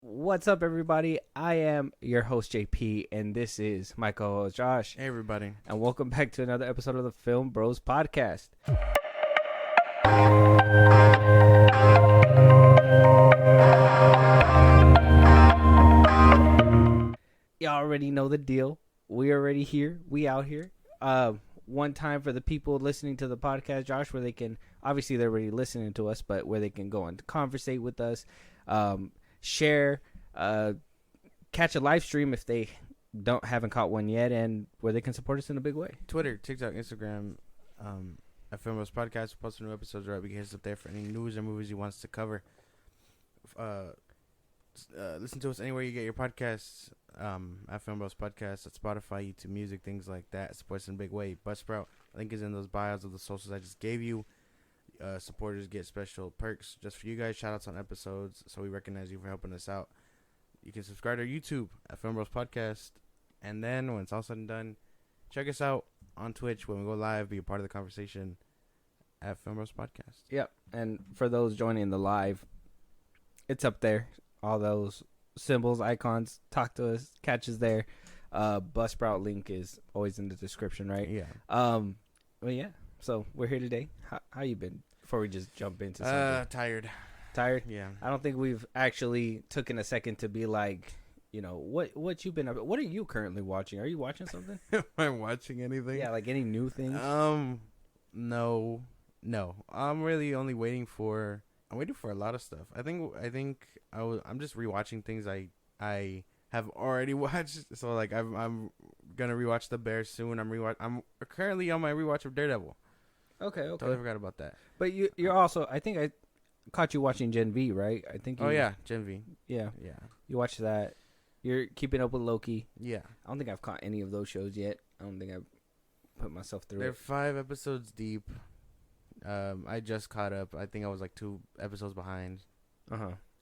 What's up, everybody? I am your host, JP, and this is my co-host, Josh. Hey, everybody. And welcome back to another episode of the FilmBros podcast. Y'all already know the deal. We already here. We out here. One time for the people listening to the podcast, Josh, where they can, obviously they're already listening to us, but where they can go and conversate with us, share, catch a live stream if they haven't caught one yet, and where they can support us in a big way. Twitter, TikTok, Instagram, at FilmBros Podcast. We'll post new episodes right. We can hit us up there for any news or movies you want us to cover. Listen to us anywhere you get your podcasts. At FilmBros Podcast, at Spotify, YouTube Music, things like that. Support us in a big way. Buzzsprout, link is in those bios of the socials I just gave you. Supporters get special perks just for you guys. Shout outs on episodes, so we recognize you for helping us out. You can subscribe to our YouTube at FilmBros Podcast, and then when it's all said and done, check us out on Twitch when we go live. Be a part of the conversation at FilmBros Podcast. Yep, and for those joining the live, it's up there. All those symbols, icons, talk to us, catch us there. Buzzsprout link is always in the description, right? Yeah. Well, yeah. So we're here today. How you been? Before we just jump into something. Tired. Yeah. I don't think we've actually taken a second to be like, you know, what you've been up. What are you currently watching? Are you watching something? Am I watching anything? Yeah, like any new things? No. I'm really only waiting for. I'm waiting for a lot of stuff. I'm just rewatching things I have already watched. So like I'm gonna rewatch The Bear soon. I'm currently on my rewatch of Daredevil. Okay. Totally forgot about that. But you're also, I think I caught you watching Gen V, right? I think. Gen V. Yeah. Yeah. You watched that. You're keeping up with Loki. Yeah. I don't think I've caught any of those shows yet. I don't think I've put myself through They're it. 5 episodes deep. I just caught up. I think I was like 2 episodes behind.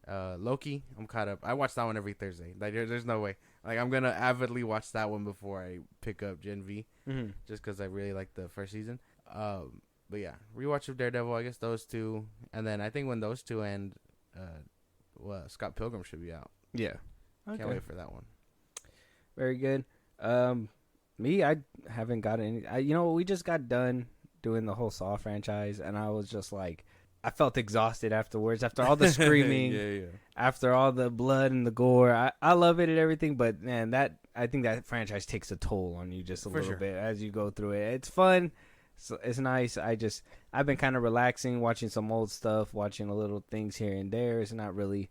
Loki, I'm caught up. I watch that one every Thursday. Like, there's no way. Like, I'm gonna avidly watch that one before I pick up Gen V, just because I really like the first season. But yeah, rewatch of Daredevil. I guess those 2, and then I think when those 2 end, Scott Pilgrim should be out. Yeah, okay. Can't wait for that one. Very good. Me, I haven't got any. We just got done doing the whole Saw franchise, and I was just like, I felt exhausted afterwards, after all the screaming, after all the blood and the gore. I love it and everything, but man, I think that franchise takes a toll on you just a little bit as you go through it. It's fun, so it's nice. I've been kind of relaxing, watching some old stuff, watching a little things here and there. It's not really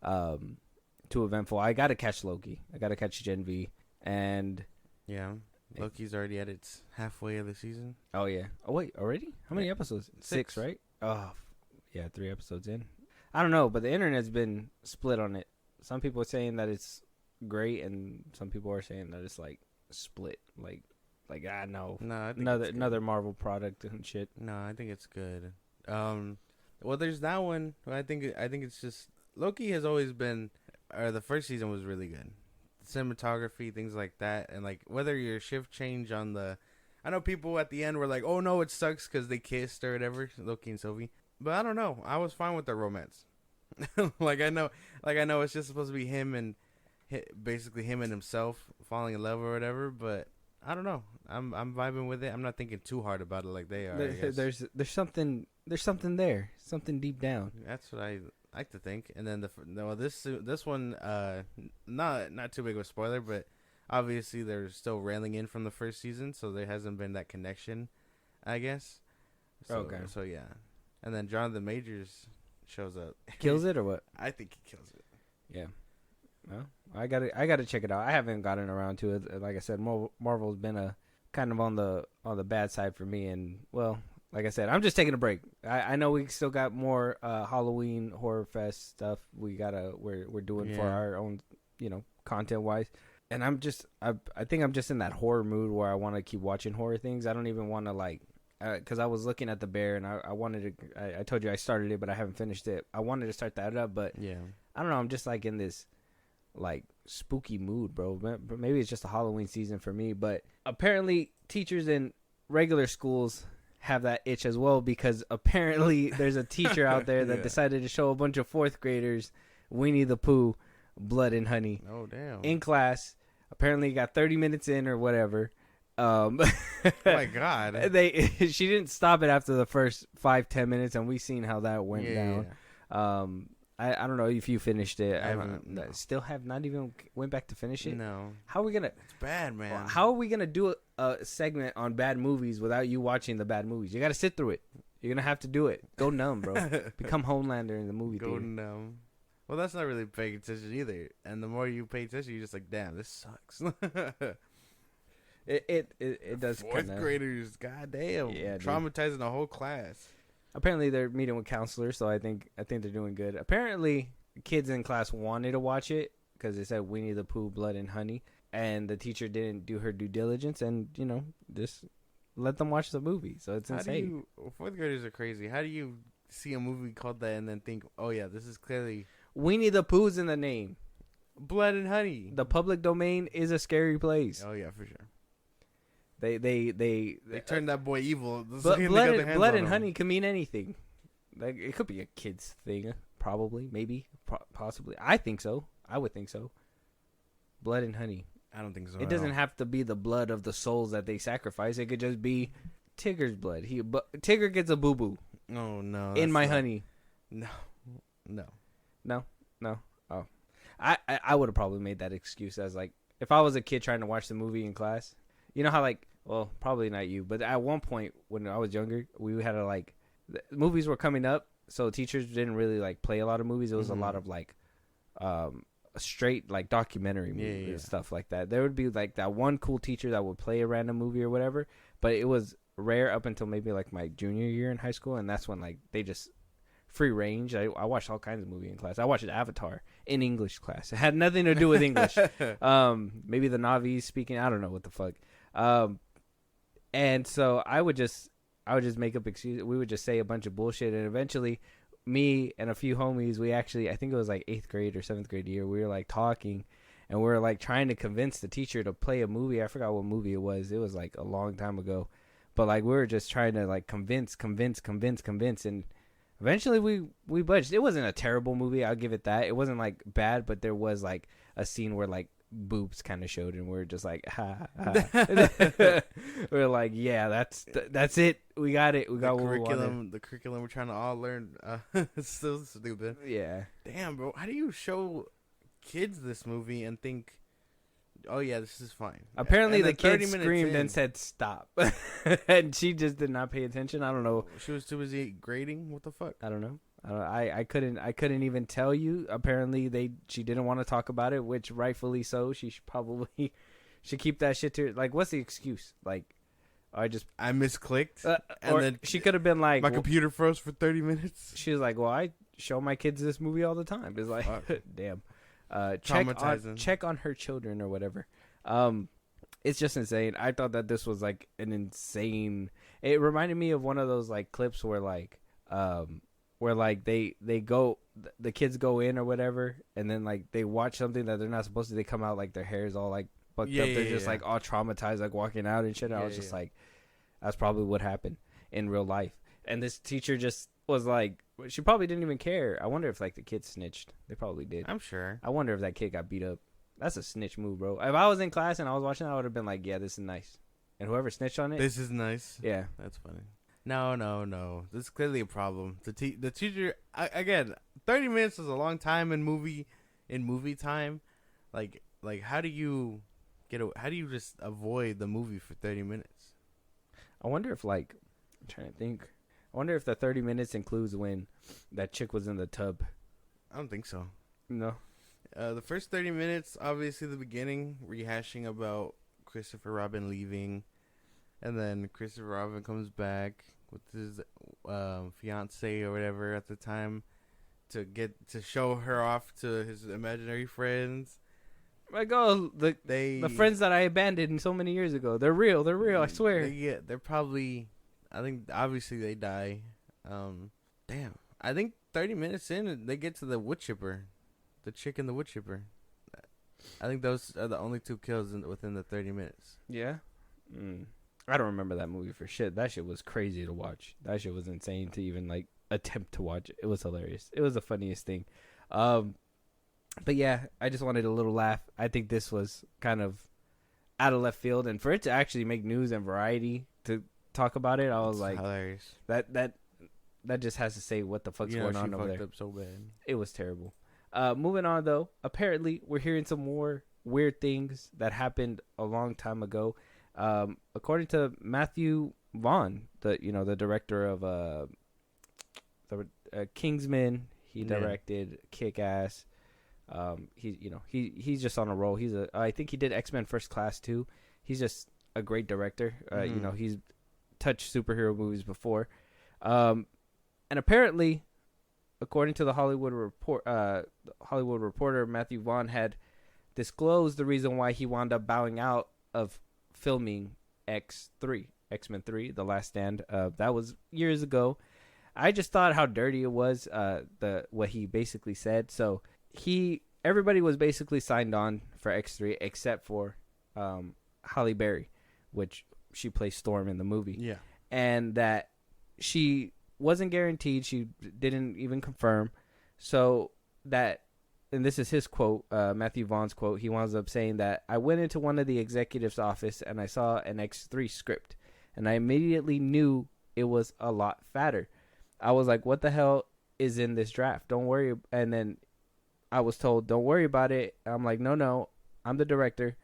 too eventful. I gotta catch Loki. I gotta catch Gen V, and yeah. Loki's already at its halfway of the season. Oh, yeah. Oh, wait, already? How many episodes? 6, right? Oh, yeah, 3 episodes in. I don't know, but the internet's been split on it. Some people are saying that it's great, and some people are saying that it's, like, split. Like no. No, I think another Marvel product and shit. No, I think it's good. Well, there's that one. I think it's just Loki has always been. The first season was really good. Cinematography, things like that, and like whether your shift change on the, I know people at the end were like, oh no, it sucks because they kissed or whatever, Loki and Sylvie, but I don't know, I was fine with their romance. I know it's just supposed to be him and basically him and himself falling in love or whatever, but I don't know, I'm vibing with it. I'm not thinking too hard about it like they are. There's something there, something deep down. That's what I like to think. And then this one, not too big of a spoiler, but obviously they're still railing in from the first season, so there hasn't been that connection, I guess. So yeah, and then Jonathan Majors shows up. Kills it or what? I think he kills it. Yeah. Well, I gotta check it out. I haven't gotten around to it. Like I said, Marvel's been a kind of on the bad side for me, and well, like I said, I'm just taking a break. I know we still got more Halloween Horror Fest stuff we're doing for our own, content wise. And I think I'm just in that horror mood where I want to keep watching horror things. I don't even want to because I was looking at The Bear and I wanted to. I told you I started it, but I haven't finished it. I wanted to start that up, but yeah, I don't know. I'm just like in this like spooky mood, bro. Maybe it's just a Halloween season for me, but apparently teachers in regular schools have that itch as well, because apparently there's a teacher out there that decided to show a bunch of 4th graders Winnie the Pooh Blood and Honey Oh damn. in class. Apparently, he got 30 minutes in or whatever. Oh my god. She didn't stop it after the first 5-10 minutes, and we seen how that went down. Yeah. I don't know if you finished it. I haven't. No. Still have not even went back to finish it. No. How are we gonna? It's bad, man. How are we gonna do a segment on bad movies without you watching the bad movies? You got to sit through it. You're gonna have to do it. Go numb, bro. Become Homelander in the movie Go theater. numb. Well, that's not really paying attention either. And the more you pay attention, you're just like, damn, this sucks. It does. Fourth graders, goddamn, Yeah, traumatizing the whole class. Apparently, they're meeting with counselors, so I think they're doing good. Apparently, kids in class wanted to watch it because it said Winnie the Pooh, Blood and Honey, and the teacher didn't do her due diligence and just let them watch the movie. So it's insane. Fourth graders are crazy. How do you see a movie called that and then think, oh yeah, this is clearly Winnie the Pooh's in the name. Blood and Honey. The public domain is a scary place. Oh yeah, for sure. They turned that boy evil. Blood and Honey can mean anything. Like, it could be a kid's thing, probably, maybe, possibly. I think so. I would think so. Blood and Honey. I don't think so. It doesn't have to be the blood of the souls that they sacrifice. It could just be Tigger's blood. Tigger gets a boo boo. Oh no! In my honey. No. Oh, I would have probably made that excuse as like if I was a kid trying to watch the movie in class. You know how like. Well, probably not you, but at one point when I was younger, we had to movies were coming up, so teachers didn't really like play a lot of movies. It was a lot of like, straight like documentary movies and stuff like that. There would be like that one cool teacher that would play a random movie or whatever, but it was rare up until maybe like my junior year in high school, and that's when like they just free range. I watched all kinds of movies in class. I watched Avatar in English class. It had nothing to do with English. Maybe the Navi's speaking. I don't know what the fuck. And so I would just make up excuses. We would just say a bunch of bullshit, and eventually, me and a few homies, we actually, I think it was like 8th grade or 7th grade year, we were like talking, and we were like trying to convince the teacher to play a movie. I forgot what movie it was. It was like a long time ago, but like we were just trying to like convince, and eventually we budged. It wasn't a terrible movie, I'll give it that. It wasn't like bad, but there was like a scene where like boobs kind of showed, and we're just like ha, ha. We're like, yeah, that's it, we got it, we got what the curriculum we're trying to all learn. It's so stupid. Yeah, damn, bro, how do you show kids this movie and think, oh yeah, this is fine? Apparently the kid screamed and said stop. And she just did not pay attention. I don't know, she was too busy grading. What the fuck? I don't know. I couldn't even tell you. Apparently she didn't want to talk about it, which rightfully so. She should keep that shit to, like, what's the excuse? Like, I misclicked, and or then she could have been like, my computer froze for 30 minutes. She was like, well, I show my kids this movie all the time. It's like, damn. Check on her children or whatever. It's just insane. I thought that this was like an insane. It reminded me of one of those like clips where like the kids go in or whatever, and then like they watch something that they're not supposed to. They come out like their hair's all like fucked up. They're just like all traumatized, like walking out and shit. I was just like, that's probably what happened in real life. And this teacher just was like, she probably didn't even care. I wonder if like the kids snitched. They probably did. I'm sure. I wonder if that kid got beat up. That's a snitch move, bro. If I was in class and I was watching, I would have been like, yeah, this is nice. And whoever snitched on it, this is nice. Yeah, that's funny. No. This is clearly a problem. The teacher, again, 30 minutes is a long time in movie time. Like how do you just avoid the movie for 30 minutes? I wonder if like, I'm trying to think. I wonder if the 30 minutes includes when that chick was in the tub. I don't think so. No. The first 30 minutes, obviously the beginning, rehashing about Christopher Robin leaving, and then Christopher Robin comes back with his fiance or whatever at the time to show her off to his imaginary friends. Like, oh, the friends that I abandoned so many years ago, they're real, I swear. They're probably, I think obviously they die. Damn, I think 30 minutes in they get to the wood chipper. The chick and the wood chipper. I think those are the only two kills within the 30 minutes. Yeah? I don't remember that movie for shit. That shit was crazy to watch. That shit was insane to even, like, attempt to watch. It was hilarious. It was the funniest thing. But yeah, I just wanted a little laugh. I think this was kind of out of left field, and for it to actually make news and Variety to talk about it, I was like, hilarious. That just has to say what the fuck's going on over there. Up so bad. It was terrible. Moving on though, apparently we're hearing some more weird things that happened a long time ago. According to Matthew Vaughn, the director of the Kingsman, he directed Kick Ass. He's just on a roll. I think he did X-Men First Class too. He's just a great director. He's touched superhero movies before. And apparently, according to the Hollywood Reporter, Matthew Vaughn had disclosed the reason why he wound up bowing out of filming X-Men 3, The Last Stand. That was years ago. I just thought how dirty it was, what he basically said. So everybody was basically signed on for X3 except for Halle Berry, which she plays Storm in the movie. Yeah. And that she wasn't guaranteed. She didn't even confirm. So that, and this is his quote, Matthew Vaughn's quote, he winds up saying that, "I went into one of the executive's office and I saw an X3 script and I immediately knew it was a lot fatter. I was like, what the hell is in this draft? Don't worry." And then I was told, "Don't worry about it." I'm like, no, I'm the director.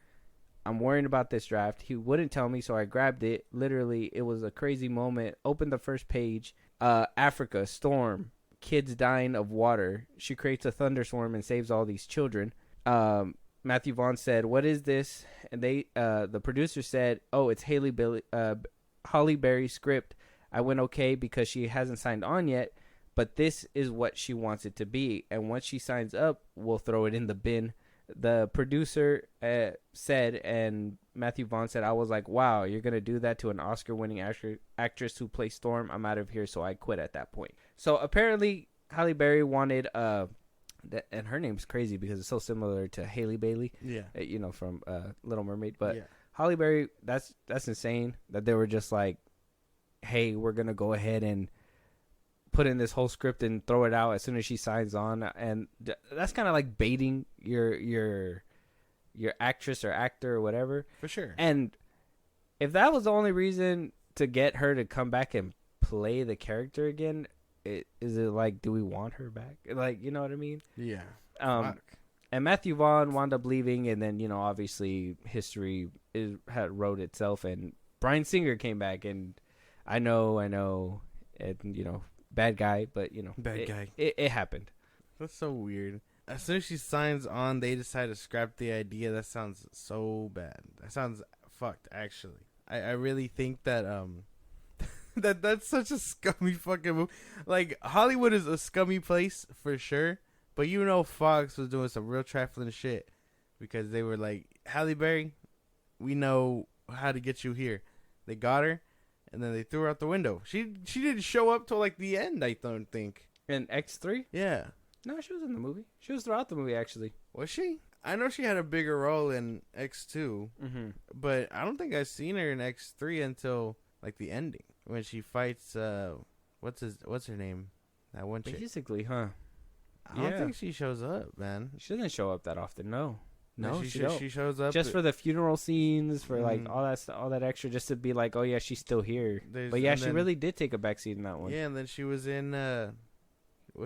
I'm worrying about this draft. He wouldn't tell me, so I grabbed it. Literally, it was a crazy moment. Opened the first page. Africa, storm, kids dying of water. She creates a thunderstorm and saves all these children. Matthew Vaughn said, "What is this?" And the producer said, "Oh, it's Halle Berry's script. I went okay because she hasn't signed on yet, but this is what she wants it to be. And once she signs up, we'll throw it in the bin." The producer said, and Matthew Vaughn said, "I was like, wow, you're going to do that to an Oscar-winning actress who plays Storm? I'm out of here," so I quit at that point. So apparently Halle Berry wanted, and her name's crazy because it's so similar to Haley Bailey, from Little Mermaid. But Halle Berry, that's insane that they were just like, hey, we're going to go ahead and put in this whole script and throw it out as soon as she signs on. And that's kind of like baiting your actress or actor or whatever. For sure. And if that was the only reason to get her to come back and play the character again, is it like, do we want her back? Like, you know what I mean? Yeah. And Matthew Vaughn wound up leaving, and then, obviously history had wrote itself, and Bryan Singer came back, and I know, and, bad guy, but, Bad guy. It happened. That's so weird. As soon as she signs on, they decide to scrap the idea. That sounds so bad. That sounds fucked, actually. I really think that, that's such a scummy fucking move. Like, Hollywood is a scummy place, for sure. But Fox was doing some real trifling shit. Because they were like, Halle Berry, we know how to get you here. They got her, and then they threw her out the window. She didn't show up till, like, the end, I don't think. In X3? Yeah. No, she was in the movie. She was throughout the movie, actually. Was she? I know she had a bigger role in X2. Mm-hmm. But I don't think I've seen her in X3 until, like, the ending. When she fights, what's her name? That one chick. Basically, huh? I don't think she shows up, man. She doesn't show up that often, no. No, she shows up just for the funeral scenes, for like all that extra, just to be like, oh yeah, she's still here. But yeah, she really did take a backseat in that one. Yeah, and then she was in,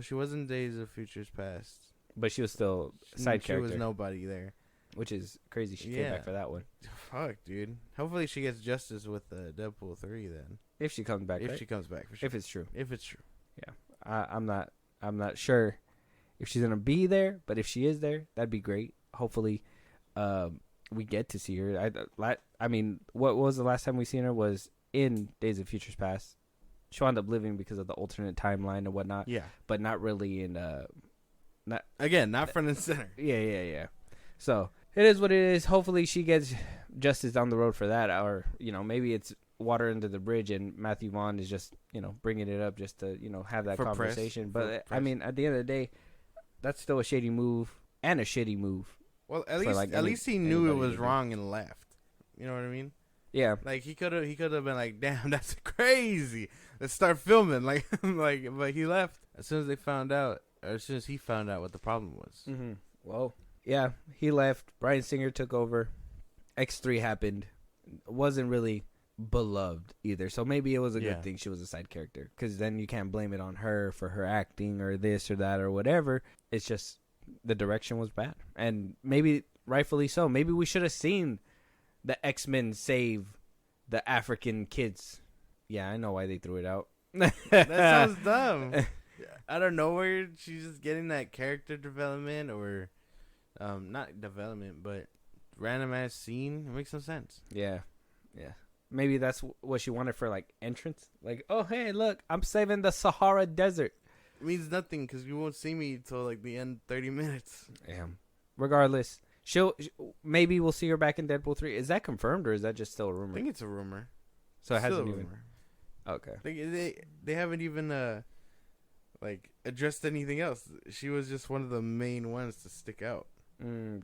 she was in Days of Futures Past, but she was still side character. She was nobody there, which is crazy. She came back for that one. Fuck, dude. Hopefully she gets justice with Deadpool 3 then. If she comes back, she comes back, for sure. If it's true. Yeah. I'm not sure if she's gonna be there, but if she is there, that'd be great. Hopefully, we get to see her. I mean, what was the last time we seen her was in Days of Futures Past. She wound up living because of the alternate timeline and whatnot. Yeah, but not really in. Not front and center. Yeah. So it is what it is. Hopefully, she gets justice down the road for that, or maybe it's water under the bridge, and Matthew Vaughn is just bringing it up just to have that conversation. But I mean, at the end of the day, that's still a shady move and a shitty move. Well, at least he knew it was wrong and left. You know what I mean? Yeah. Like he could have been like, "Damn, that's crazy. Let's start filming." But he left as soon as he found out what the problem was. Mm-hmm. Well, yeah, he left. Bryan Singer took over. X3 happened. Wasn't really beloved either. So maybe it was a good thing she was a side character. Because then you can't blame it on her for her acting or this or that or whatever. It's just the direction was bad. And maybe rightfully so. Maybe we should have seen the X-Men save the African kids. Yeah, I know why they threw it out. That sounds dumb. Out of nowhere, she's just getting that character development or not development, but random ass scene. It makes no sense. Yeah. Maybe that's what she wanted for like entrance. Like, oh hey, look, I'm saving the Sahara Desert. It means nothing because you won't see me till like the end 30 minutes. Yeah. Regardless, maybe we'll see her back in Deadpool 3. Is that confirmed or is that just still a rumor? I think it's a rumor. So it hasn't even. Okay. They haven't even like addressed anything else. She was just one of the main ones to stick out.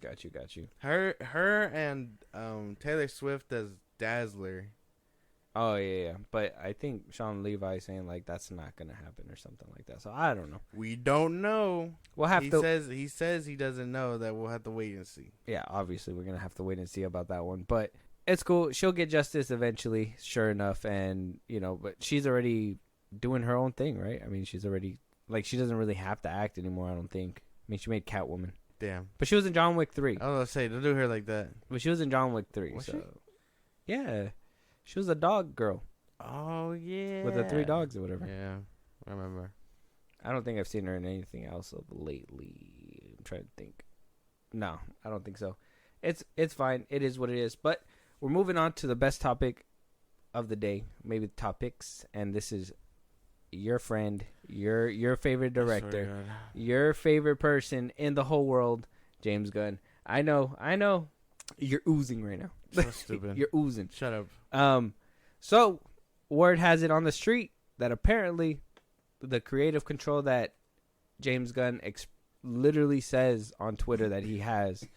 Got you. Her and Taylor Swift as Dazzler. Oh yeah. But I think Sean Levi is saying like that's not gonna happen or something like that. So I don't know. We don't know. We'll have to. He says he doesn't know. That we'll have to wait and see. Yeah, obviously we're gonna have to wait and see about that one. But it's cool. She'll get justice eventually, sure enough. And but she's already doing her own thing, right? I mean, she's already like she doesn't really have to act anymore. I don't think. I mean, she made Catwoman. Damn. But she was in John Wick 3. I was gonna say, don't do her like that. But she was in John Wick 3. Was so she? Yeah. She was a dog girl. Oh yeah. With the 3 dogs or whatever. Yeah, I remember. I don't think I've seen her in anything else of lately. I'm trying to think. No, I don't think so. It's fine. It is what it is. But we're moving on to the best topic of the day, maybe topics, and this is your friend, your favorite director, your favorite person in the whole world, James Gunn. I know. You're oozing right now. So stupid. You're oozing. Shut up. So word has it on the street that apparently the creative control that James Gunn literally says on Twitter that he has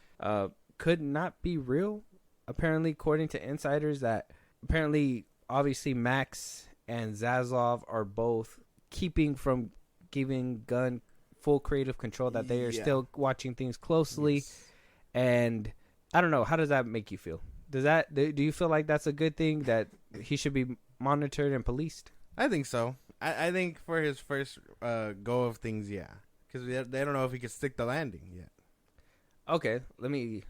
could not be real. Apparently, according to insiders, that apparently, obviously, Max and Zaslav are both keeping from giving Gunn full creative control, that they are still watching things closely. Yes. And I don't know, how does that make you feel? Do you feel like that's a good thing, that he should be monitored and policed? I think so. I think for his first go of things, yeah. Because they don't know if he can stick the landing yet. Okay, let me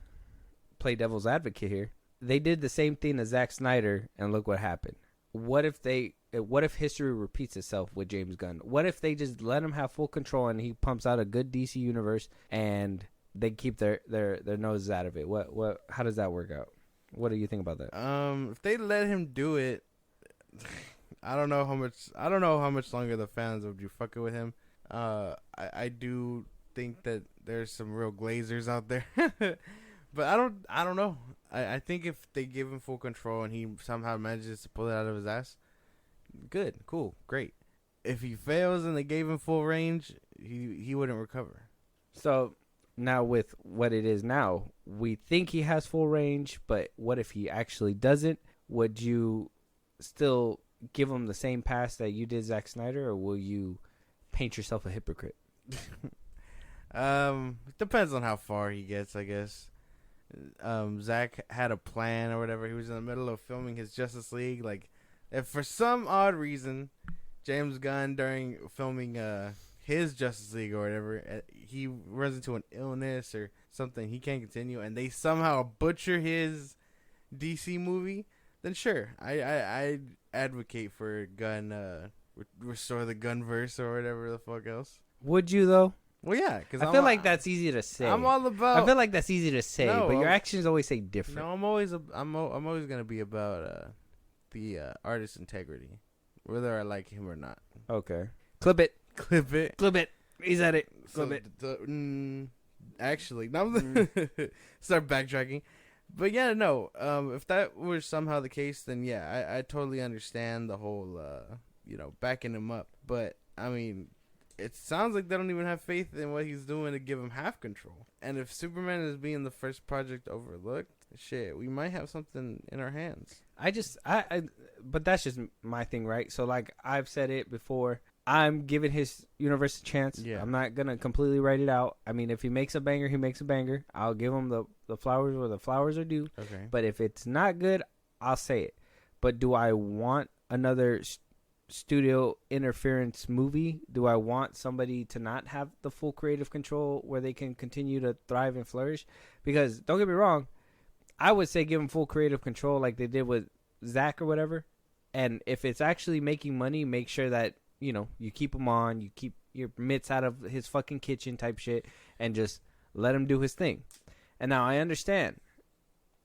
play devil's advocate here. They did the same thing to Zack Snyder, and look what happened. What if history repeats itself with James Gunn? What if they just let him have full control and he pumps out a good DC universe and they keep their noses out of it? How does that work out? What do you think about that? If they let him do it, I don't know how much longer the fans would be fucking with him. I do think that there's some real glazers out there. But I don't know. I think if they give him full control and he somehow manages to pull it out of his ass, good, cool, great. If he fails and they gave him full range, he wouldn't recover. So now with what it is now, we think he has full range, but what if he actually doesn't? Would you still give him the same pass that you did Zack Snyder, or will you paint yourself a hypocrite? Depends on how far he gets, I guess. Zack had a plan or whatever. He was in the middle of filming his Justice League. Like, if for some odd reason, James Gunn, during filming his Justice League or whatever, he runs into an illness or something, he can't continue, and they somehow butcher his DC movie, then sure, I advocate for Gunn, restore the Gunverse or whatever the fuck else. Would you though? Well, yeah, because I feel like that's easy to say. I'm all about. I feel like that's easy to say, but your actions always say different. No, I'm always gonna be about the artist's integrity, whether I like him or not. Okay, clip it. He said it. Clip it. Actually, now start backtracking. But yeah, no. If that were somehow the case, then yeah, I totally understand the whole backing him up. But I mean, it sounds like they don't even have faith in what he's doing to give him half control. And if Superman is being the first project overlooked, shit, we might have something in our hands. But that's just my thing, right? So like I've said it before, I'm giving his universe a chance. Yeah. I'm not gonna completely write it out. I mean, if he makes a banger, he makes a banger. I'll give him the flowers where the flowers are due. Okay. But if it's not good, I'll say it. But do I want another studio interference movie? Do I want somebody to not have the full creative control where they can continue to thrive and flourish? Because don't get me wrong, I would say give them full creative control like they did with Zach or whatever. And if it's actually making money, make sure that, you know, you keep him on, you keep your mitts out of his fucking kitchen type shit, and just let him do his thing. And now I understand.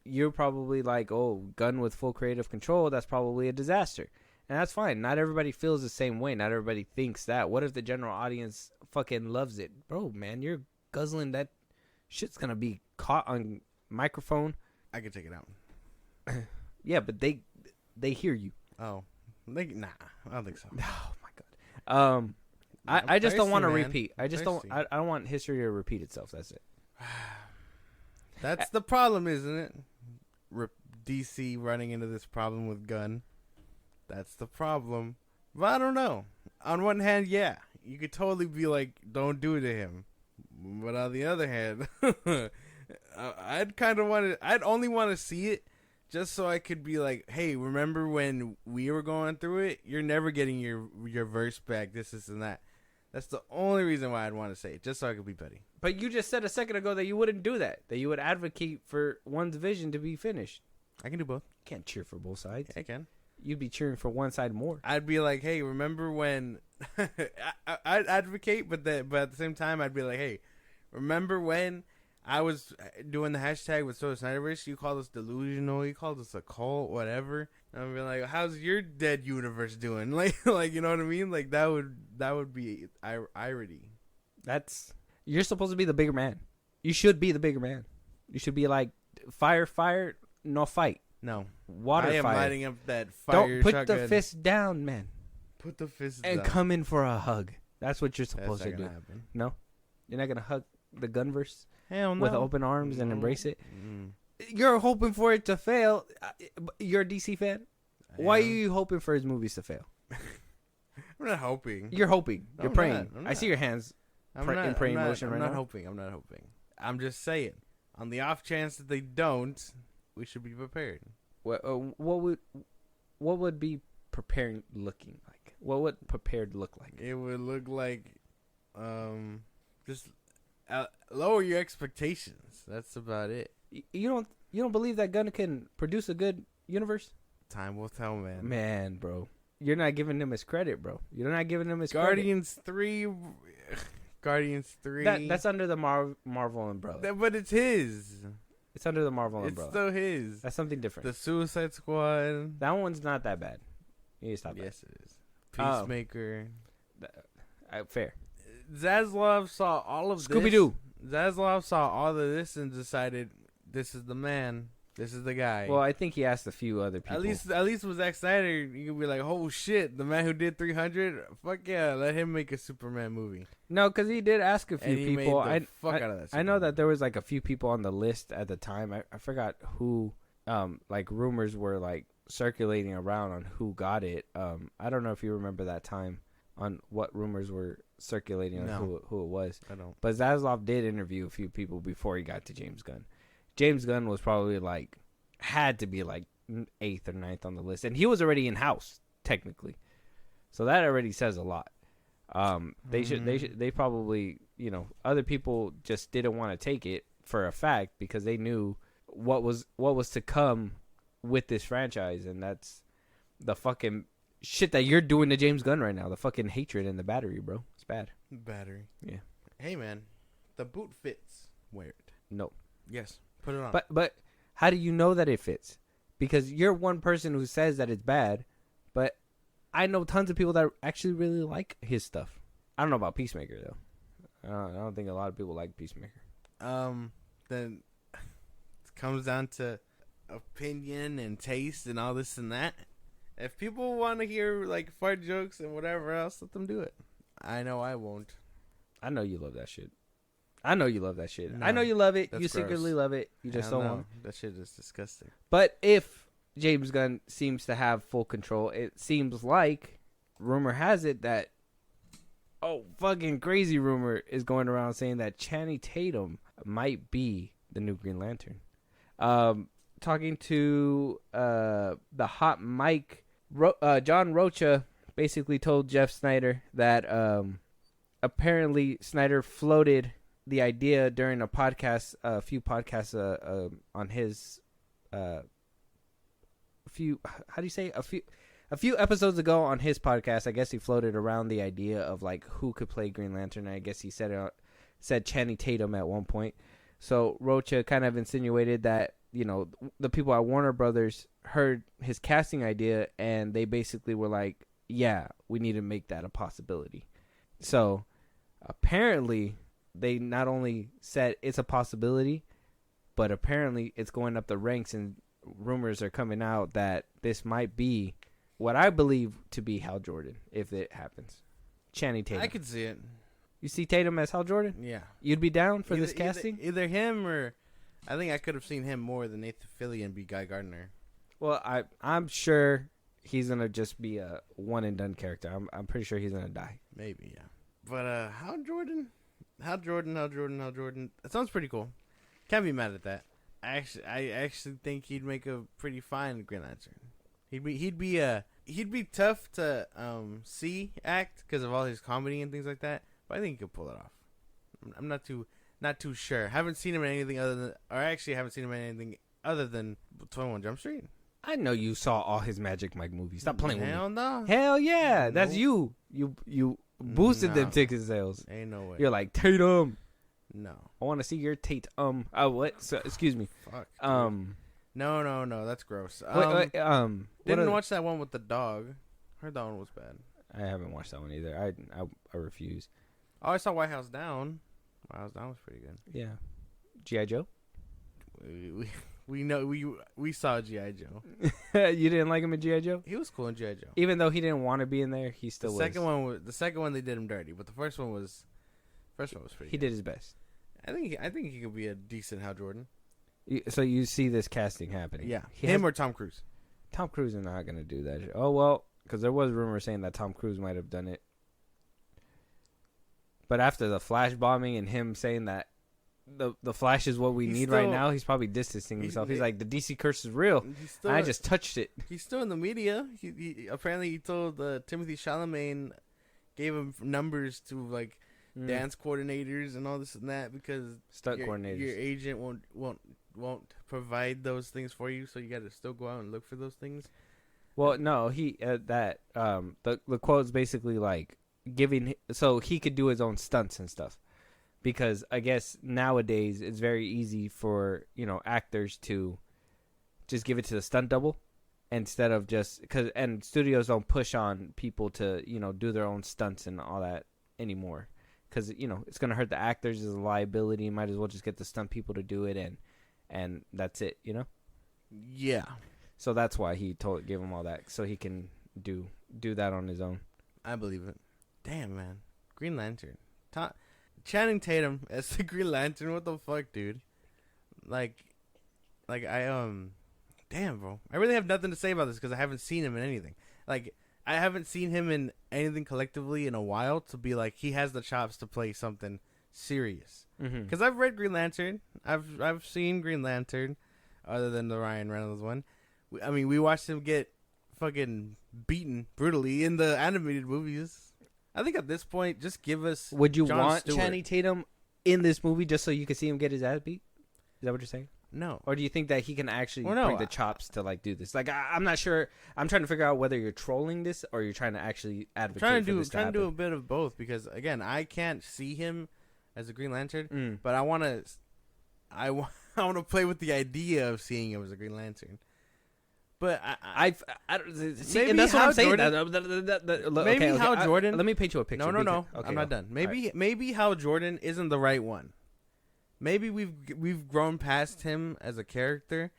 You're probably like, oh, Gunn with full creative control, that's probably a disaster. And that's fine. Not everybody feels the same way. Not everybody thinks that. What if the general audience fucking loves it? Bro, man, you're guzzling that shit's going to be caught on microphone. I can take it out. Yeah, but they hear you. Oh. Nah, I don't think so. Oh, my God. I just don't want to repeat. I just thirsty. don't. I don't want history to repeat itself. That's it. That's the problem, isn't it? DC running into this problem with Gunn. That's the problem. But I don't know. On one hand, yeah, you could totally be like, don't do it to him. But on the other hand, I'd only want to see it just so I could be like, hey, remember when we were going through it? You're never getting your verse back, this, and that. That's the only reason why I'd want to say it, just so I could be petty. But you just said a second ago that you wouldn't do that. That you would advocate for one's vision to be finished. I can do both. You can't cheer for both sides. Yeah, I can. You'd be cheering for one side more. I'd be like, hey, remember when... I'd advocate, but at the same time, I'd be like, hey, remember when I was doing the hashtag with Soda Snyderverse? You called us delusional. You called us a cult, whatever. And I'd be like, how's your dead universe doing? Like, you know what I mean? Like, that would be irony. You're supposed to be the bigger man. You should be the bigger man. You should be like, fire, no fight. No. Water, I am fire. lighting up that fire. Don't put shotgun. the fist down, man. Put the fist and down. come in for a hug. That's what you're That's supposed not to do. gonna happen. No? You're not going to hug the Gunverse Hell no. with open arms and No. embrace it? Mm. You're hoping for it to fail. You're a DC fan? Why are am. you hoping for his movies to fail? I'm not hoping. You're hoping. No, You're I'm praying. not. I see your hands I'm in praying motion right I'm not now. hoping. I'm not hoping. I'm just saying. On the off chance that they don't, we should be prepared. What would be preparing looking like? What would prepared look like? It would look like, just lower your expectations. That's about it. You don't believe that Gunn can produce a good universe? Time will tell, man. Man, bro, you're not giving him his credit, bro. You're not giving him his Guardians 3. Guardians 3. That's under the Marvel umbrella. But it's his. It's under the Marvel It's umbrella. still his. That's something different. The Suicide Squad. That one's not that bad. You need to stop that. Yes, it is. Peacemaker. Fair. Zaslav saw all of this. Scooby-Doo. Zaslav saw all of this and decided, this is the man. This is the guy. Well, I think he asked a few other people. At least with Zack Snyder, you could be like, oh shit, the man who did 300, fuck yeah, let him make a Superman movie. No, because he did ask a few And he people. made the fuck out of that I know Superman. that there was like a few people on the list at the time. I forgot who. Like rumors were like circulating around on who got it. I don't know if you remember that time on what rumors were circulating on who it was. I don't. But Zaslav did interview a few people before he got to James Gunn. James Gunn was probably like, had to be like 8th or 9th on the list. And he was already in house, technically. So that already says a lot. They probably, you know, other people just didn't want to take it for a fact because they knew what was to come with this franchise. And that's the fucking shit that you're doing to James Gunn right now. The fucking hatred and the battery, bro. It's bad. Battery. Yeah. Hey man, the boot fits. Wear it. No. Yes. Put it on. But how do you know that it fits? Because you're one person who says that it's bad, but I know tons of people that actually really like his stuff. I don't know about Peacemaker though. I don't think a lot of people like Peacemaker. Then it comes down to opinion and taste and all this and that. If people want to hear like fart jokes and whatever else, let them do it. I know I won't. I know you love that shit. I know you love that shit. No, I know you love it. that's You secretly gross. love it. You just Hell don't no. want. That shit is disgusting. But if James Gunn seems to have full control, it seems like rumor has it that fucking crazy rumor is going around saying that Channing Tatum might be the new Green Lantern. Talking to the hot mic, John Rocha basically told Jeff Snyder that apparently Snyder floated the idea during a podcast, a few podcasts on his a few episodes ago on his podcast. I guess he floated around the idea of like who could play Green Lantern. I guess he said Channing Tatum at one point. So Rocha kind of insinuated that, you know, the people at Warner Brothers heard his casting idea and they basically were like, yeah, we need to make that a possibility. So apparently they not only said it's a possibility, but apparently it's going up the ranks and rumors are coming out that this might be what I believe to be Hal Jordan if it happens. Channing Tatum. I could see it. You see Tatum as Hal Jordan? Yeah. You'd be down for this casting? Either him or... I think I could have seen him more than Nathan Fillion be Guy Gardner. Well, I'm sure he's going to just be a one-and-done character. I'm pretty sure he's going to die. Maybe, yeah. But Hal Jordan? Hal Jordan. That sounds pretty cool. Can't be mad at that. I actually think he'd make a pretty fine Green Lantern. He'd be tough to act because of all his comedy and things like that. But I think he could pull it off. I'm not too sure. Haven't seen him in anything other than 21 Jump Street. I know you saw all his Magic Mike movies. Stop playing with me. Hell no. Hell yeah. That's you. You boosted them ticket sales. Ain't no way. You're like, Tatum. No. I want to see your what? So, excuse me. Fuck. No. That's gross. Didn't watch that one with the dog. Heard that one was bad. I haven't watched that one either. I refuse. Oh, I saw White House Down. White House Down was pretty good. Yeah. G.I. Joe? We saw G.I. Joe. You didn't like him in G.I. Joe? He was cool in G.I. Joe. Even though he didn't want to be in there, he still was. The second one they did him dirty, but the first one was pretty good. He did his best. I think he could be a decent Hal Jordan. So you see this casting happening? Yeah. Him or Tom Cruise? Tom Cruise is not going to do that. Oh, well, because there was rumors saying that Tom Cruise might have done it. But after the Flash bombing and him saying that the Flash is what we need right now, he's probably distancing himself. He's like, the DC curse is real. I just touched it. He's still in the media. He apparently he told Timothy Chalamet gave him numbers to like dance coordinators and all this and that because stunt coordinators. Your agent won't provide those things for you, so you got to still go out and look for those things. Well, no, the quote's basically like giving so he could do his own stunts and stuff. Because I guess nowadays it's very easy for, actors to just give it to the stunt double instead of and studios don't push on people to, do their own stunts and all that anymore. Because, it's going to hurt the actors as a liability. Might as well just get the stunt people to do it and that's it, Yeah. So that's why he gave him all that so he can do that on his own. I believe it. Damn, man. Green Lantern. Channing Tatum as the Green Lantern. What the fuck, dude? Like damn, bro. I really have nothing to say about this because I haven't seen him in anything. Like, I haven't seen him in anything collectively in a while to be like he has the chops to play something serious. Because I've read Green Lantern. I've seen Green Lantern, other than the Ryan Reynolds one. We watched him get fucking beaten brutally in the animated movies. I think at this point, just give us. Would you Jon want Stewart. Channing Tatum in this movie just so you could see him get his ass beat? Is that what you're saying? No. Or do you think that he can actually bring the chops to like do this? Like, I'm not sure. I'm trying to figure out whether you're trolling this or you're trying to actually advocate for this to happen. Trying to do a bit of both because again, I can't see him as a Green Lantern, but I want to play with the idea of seeing him as a Green Lantern. But I see, and that's what I'm saying. Maybe Hal Jordan. Let me paint you a picture. No. Okay, I'm not done. Maybe Hal Jordan isn't the right one. Maybe we've grown past him as a character.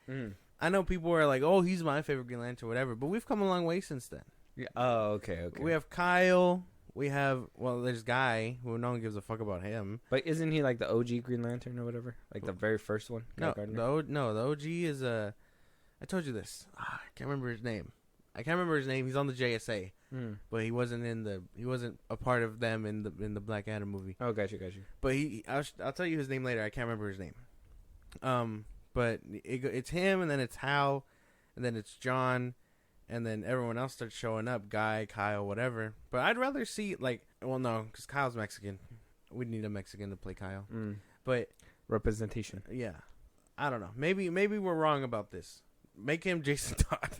I know people are like, "Oh, he's my favorite Green Lantern," whatever. But we've come a long way since then. Yeah. Oh, okay. We have Kyle. There's Guy, who no one gives a fuck about him. But isn't he like the OG Green Lantern or whatever? Like the very first one? No, the OG is I told you this. I can't remember his name. He's on the JSA. but he wasn't a part of them in the Black Adam movie. Oh, got you. But I'll tell you his name later. I can't remember his name. But it's him, and then it's Hal, and then it's John, and then everyone else starts showing up. Guy, Kyle, whatever. But I'd rather see no, because Kyle's Mexican. We need a Mexican to play Kyle. But representation. Yeah, I don't know. Maybe we're wrong about this. Make him Jason Todd.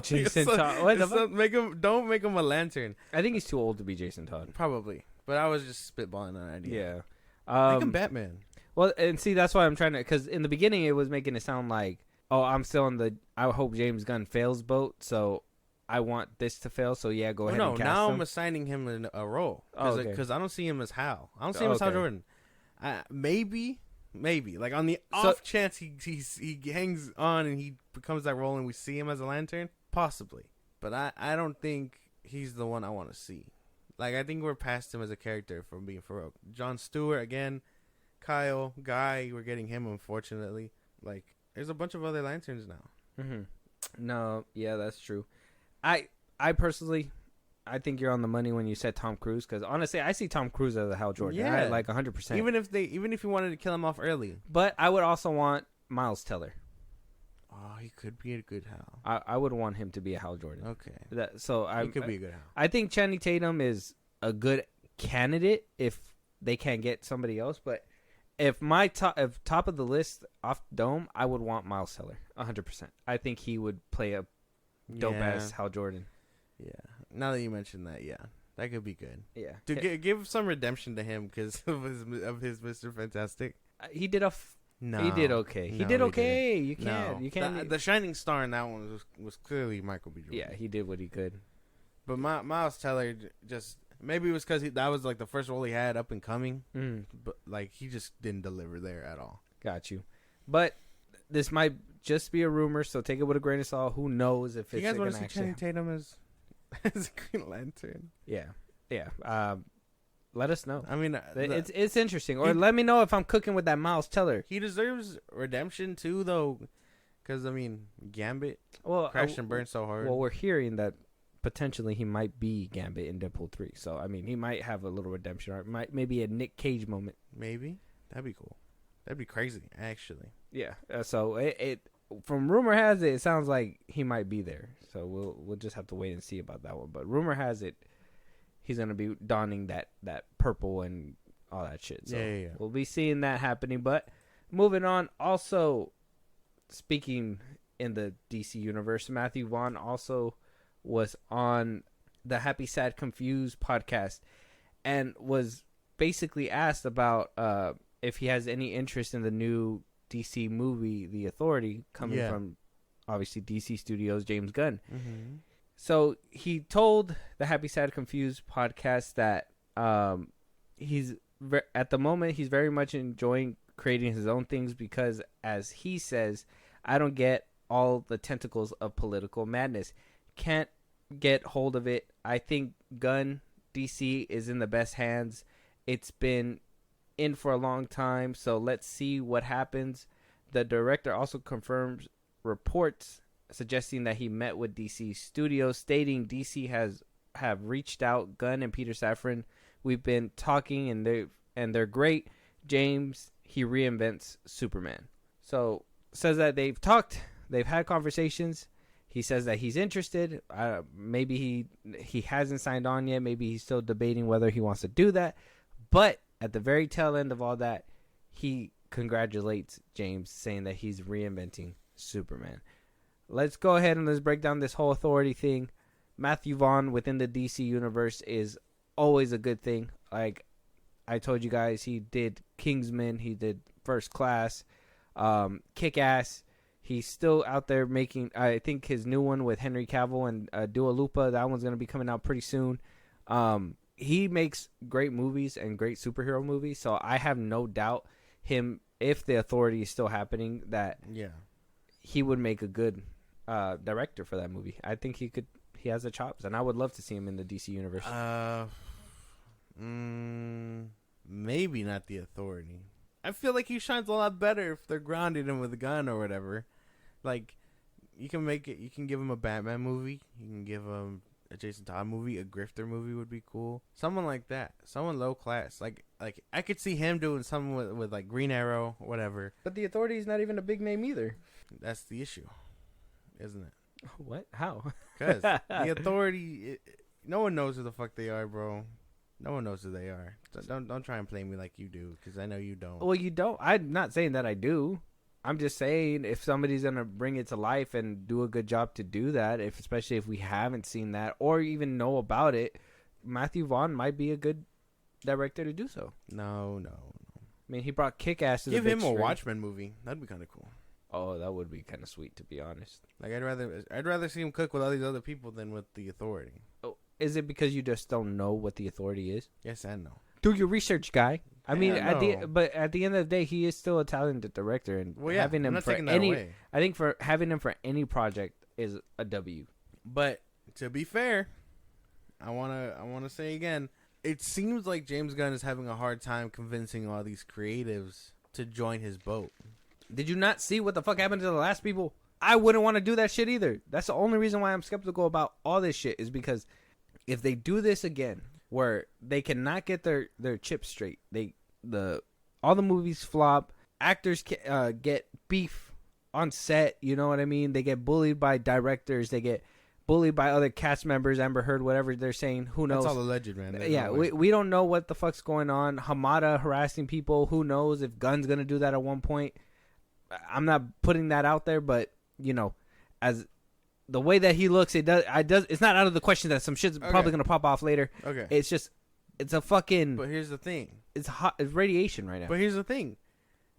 Jason Todd. What the fuck? Don't make him a Lantern. I think he's too old to be Jason Todd. Probably. But I was just spitballing an idea. Yeah. Make him Batman. Well, and see, that's why I'm trying to, because in the beginning it was making it sound like, oh, I'm still on the I hope James Gunn fails boat, so I want this to fail, so yeah, go ahead and cast now him. I'm assigning him a role. Because I don't see him as Hal. I don't see him as Hal Jordan. Maybe, like on the off chance he hangs on and he becomes that role and we see him as a Lantern, possibly. But I don't think he's the one I want to see. Like, I think we're past him as a character from being Farouk. Jon Stewart, again, Kyle, Guy, we're getting him, unfortunately. Like, there's a bunch of other Lanterns now. No, yeah, that's true. I personally, I think you're on the money when you said Tom Cruise, because honestly, I see Tom Cruise as a Hal Jordan. Yeah. Like 100%. Even if you wanted to kill him off early. But I would also want Miles Teller. Oh, he could be a good Hal. I would want him to be a Hal Jordan. Okay. He could be a good Hal. I think Channing Tatum is a good candidate if they can't get somebody else. But if top of the list off Dome, I would want Miles Teller 100%. I think he would play a dope ass Hal Jordan. Yeah. Now that you mentioned that, yeah, that could be good. Yeah. To give some redemption to him because of his Mr. Fantastic. He did No, he did okay. No, he did okay. Didn't. You can't. The shining star in that one was clearly Michael B. Jordan. Yeah, he did what he could. But Miles Teller just maybe it was because that was like the first role he had up and coming. But like he just didn't deliver there at all. Got you. But this might just be a rumor, so take it with a grain of salt. Who knows if it's you guys want to see Channing Tatum as a Green Lantern? Yeah. Let us know. I mean, it's interesting. Or let me know if I'm cooking with that Miles Teller. He deserves redemption too, though, because I mean, Gambit crashed and burned so hard. Well, we're hearing that potentially he might be Gambit in Deadpool 3. So I mean, he might have a little redemption arc. Maybe a Nick Cage moment. Maybe that'd be cool. That'd be crazy, actually. Yeah. So it from rumor has it sounds like he might be there. So we'll just have to wait and see about that one. But rumor has it he's gonna be donning that purple and all that shit. So yeah. We'll be seeing that happening. But moving on, also speaking in the DC universe, Matthew Vaughn also was on the Happy Sad Confused podcast and was basically asked about if he has any interest in the new DC movie, The Authority, coming from obviously DC Studios, James Gunn. So he told the Happy Sad Confused podcast that he's at the moment he's very much enjoying creating his own things because, as he says, I don't get all the tentacles of political madness. Can't get hold of it. I think Gunn DC is in the best hands. It's been in for a long time, so let's see what happens. The director also confirms reports suggesting that he met with DC Studios, stating DC have reached out. Gunn and Peter Safran, we've been talking, and they're great. James, he reinvents Superman. So says that they've talked, they've had conversations. He says that he's interested. Maybe he hasn't signed on yet. Maybe he's still debating whether he wants to do that. But at the very tail end of all that, he congratulates James, saying that he's reinventing Superman. Let's go ahead and let's break down this whole Authority thing. Matthew Vaughn within the DC universe is always a good thing. Like I told you guys, he did Kingsman, he did First Class, Kick-Ass. He's still out there making, I think his new one with Henry Cavill and Dua Lipa, that one's going to be coming out pretty soon. He makes great movies and great superhero movies, so I have no doubt if the Authority is still happening, that he would make a good director for that movie. I think he has the chops, and I would love to see him in the DC universe. Maybe not the Authority. I feel like he shines a lot better if they're grounded him with a gun or whatever. Like, you can give him a Batman movie. You can give him a Jason Todd movie, a grifter movie would be cool. Someone like that, someone low class. Like I could see him doing something with like Green Arrow, whatever. But the Authority is not even a big name either. That's the issue, isn't it? What? How? Because the Authority, no one knows who the fuck they are, bro. No one knows who they are. Don't try and play me like you do, because I know you don't. Well, you don't. I'm not saying that I do. I'm just saying if somebody's gonna bring it to life and do a good job to do that, especially if we haven't seen that or even know about it, Matthew Vaughn might be a good director to do so. No. I mean, he brought Kick-Ass to the Give big him a screen. Watchmen movie. That'd be kind of cool. Oh, that would be kind of sweet, to be honest. Like I'd rather see him cook with all these other people than with the Authority. Oh, is it because you just don't know what the Authority is? Yes and no. Do your research, guy. I mean, no. but at the end of the day, he is still a talented director, and Well, yeah, having I'm him not for taking that any, away. I think for having him for any project is a W. But to be fair, I wanna say again, it seems like James Gunn is having a hard time convincing all these creatives to join his boat. Did you not see what the fuck happened to the last people? I wouldn't want to do that shit either. That's the only reason why I'm skeptical about all this shit is because if they do this again, where they cannot get their chips straight, all the movies flop, actors get beef on set, you know what I mean? They get bullied by directors, they get bullied by other cast members, Amber Heard, whatever they're saying, who knows? That's all alleged, man. Yeah, we don't know what the fuck's going on. Hamada harassing people, who knows if Gunn's gonna do that at one point. I'm not putting that out there, but you know, as the way that he looks, it's not out of the question that some shit's probably gonna pop off later. Okay. It's a fucking. But here's the thing. It's hot. It's radiation right now. But here's the thing.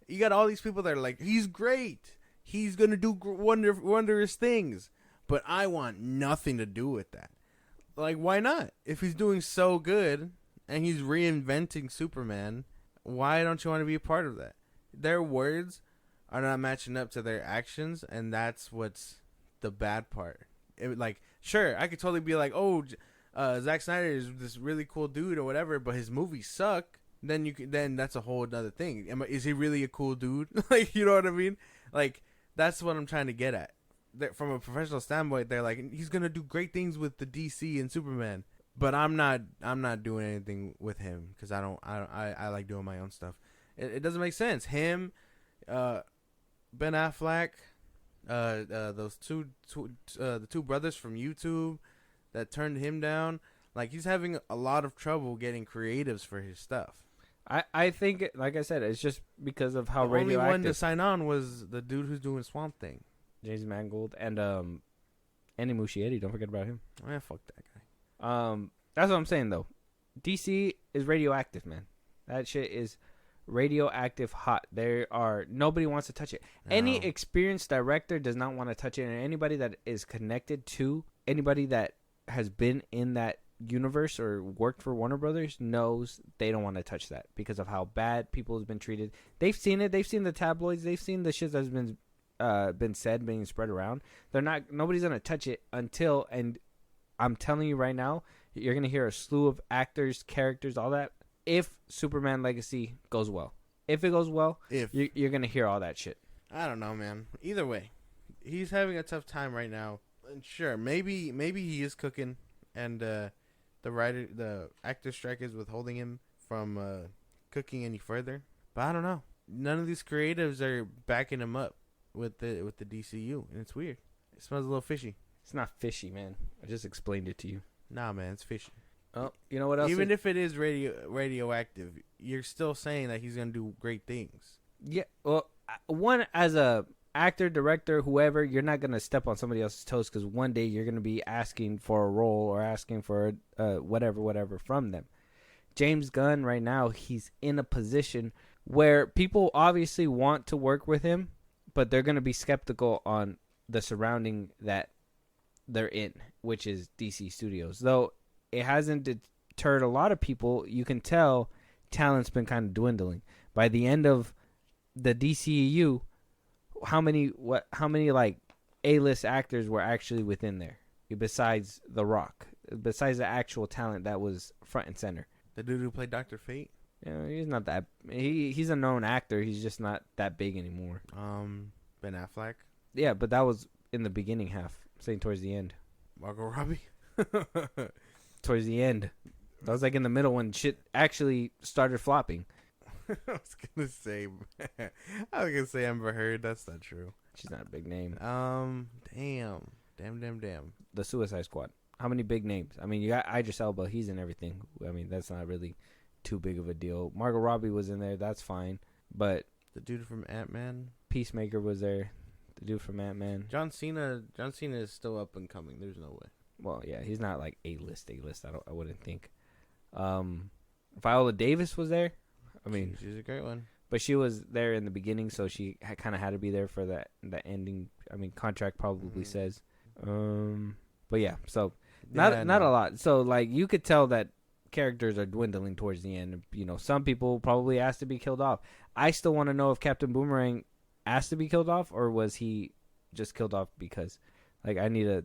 You got all these people that are like, he's great. He's gonna do wondrous things. But I want nothing to do with that. Like, why not? If he's doing so good and he's reinventing Superman, why don't you want to be a part of that? Their words are not matching up to their actions, and that's what's the bad part. Sure, I could totally be like, oh, Zack Snyder is this really cool dude or whatever, but his movies suck. Then that's a whole other thing. Is he really a cool dude? Like, you know what I mean? Like, that's what I'm trying to get at. From a professional standpoint, they're like, he's gonna do great things with the DC and Superman, but I'm not doing anything with him because I like doing my own stuff. It doesn't make sense. Him, Ben Affleck, those the two brothers from YouTube that turned him down. Like, he's having a lot of trouble getting creatives for his stuff. I think, like I said, it's just because of how the only radioactive. one to sign on was the dude who's doing Swamp Thing, James Mangold, and Andy Muschietti. Don't forget about him. Yeah, fuck that guy. That's what I'm saying though. DC is radioactive, man. That shit is radioactive hot. Nobody wants to touch it. No. Any experienced director does not want to touch it, and anybody that is connected to anybody that has been in that universe or worked for Warner Brothers knows they don't want to touch that because of how bad people have been treated. They've seen it. They've seen the tabloids. They've seen the shit that's been said, being spread around. Nobody's gonna touch it until, and I'm telling you right now, you're gonna hear a slew of actors, characters, all that. If Superman Legacy goes well, if it goes well, you're gonna hear all that shit. I don't know, man. Either way, he's having a tough time right now. And sure, maybe he is cooking, and the actor strike is withholding him from cooking any further. But I don't know. None of these creatives are backing him up with the DCU, and it's weird. It smells a little fishy. It's not fishy, man. I just explained it to you. Nah, man, it's fishy. Oh, you know what else? Even if it is radioactive, you're still saying that he's gonna do great things. Yeah. Well, one, as a actor, director, whoever, you're not gonna step on somebody else's toes because one day you're gonna be asking for a role or asking for whatever from them. James Gunn right now, he's in a position where people obviously want to work with him, but they're gonna be skeptical on the surrounding that they're in, which is DC Studios. Though it hasn't deterred a lot of people, you can tell talent's been kind of dwindling. By the end of the DCEU, how many like A-list actors were actually within there besides The Rock, besides the actual talent that was front and center? The dude who played Dr. Fate? Yeah, he's not that. He's a known actor. He's just not that big anymore. Ben Affleck? Yeah, but that was in the beginning half. I'm saying towards the end. Margot Robbie? Towards the end. That was like in the middle when shit actually started flopping. I was gonna say Amber Heard. That's not true. She's not a big name. Damn. The Suicide Squad. How many big names? I mean, you got Idris Elba. He's in everything. I mean, that's not really too big of a deal. Margot Robbie was in there. That's fine. But the dude from Ant-Man. Peacemaker was there. The dude from Ant-Man. John Cena is still up and coming. There's no way. Well, yeah, he's not like A-list. I wouldn't think. Viola Davis was there. I mean, she's a great one. But she was there in the beginning, so she kind of had to be there for that ending. I mean, contract probably says. But yeah, so not a lot. So like you could tell that characters are dwindling towards the end. You know, some people probably asked to be killed off. I still want to know if Captain Boomerang asked to be killed off, or was he just killed off because, like,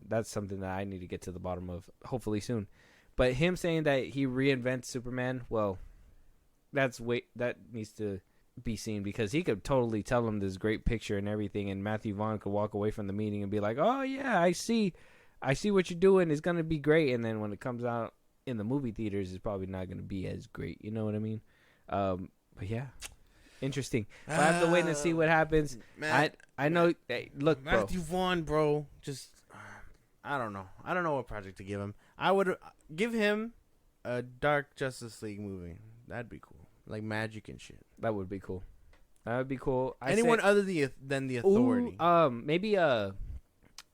that's something that I need to get to the bottom of, hopefully soon. But him saying that he reinvents Superman, well, that needs to be seen, because he could totally tell him this great picture and everything, and Matthew Vaughn could walk away from the meeting and be like, "Oh yeah, I see what you're doing. It's gonna be great." And then when it comes out in the movie theaters, it's probably not gonna be as great. You know what I mean? But yeah, interesting. I have to wait and see what happens. I know. Hey, look, bro. Matthew Vaughn, bro. Just I don't know. I don't know what project to give him. I would give him a Dark Justice League movie. That'd be cool. Like magic and shit. That would be cool. Anyone other than the Authority. Maybe other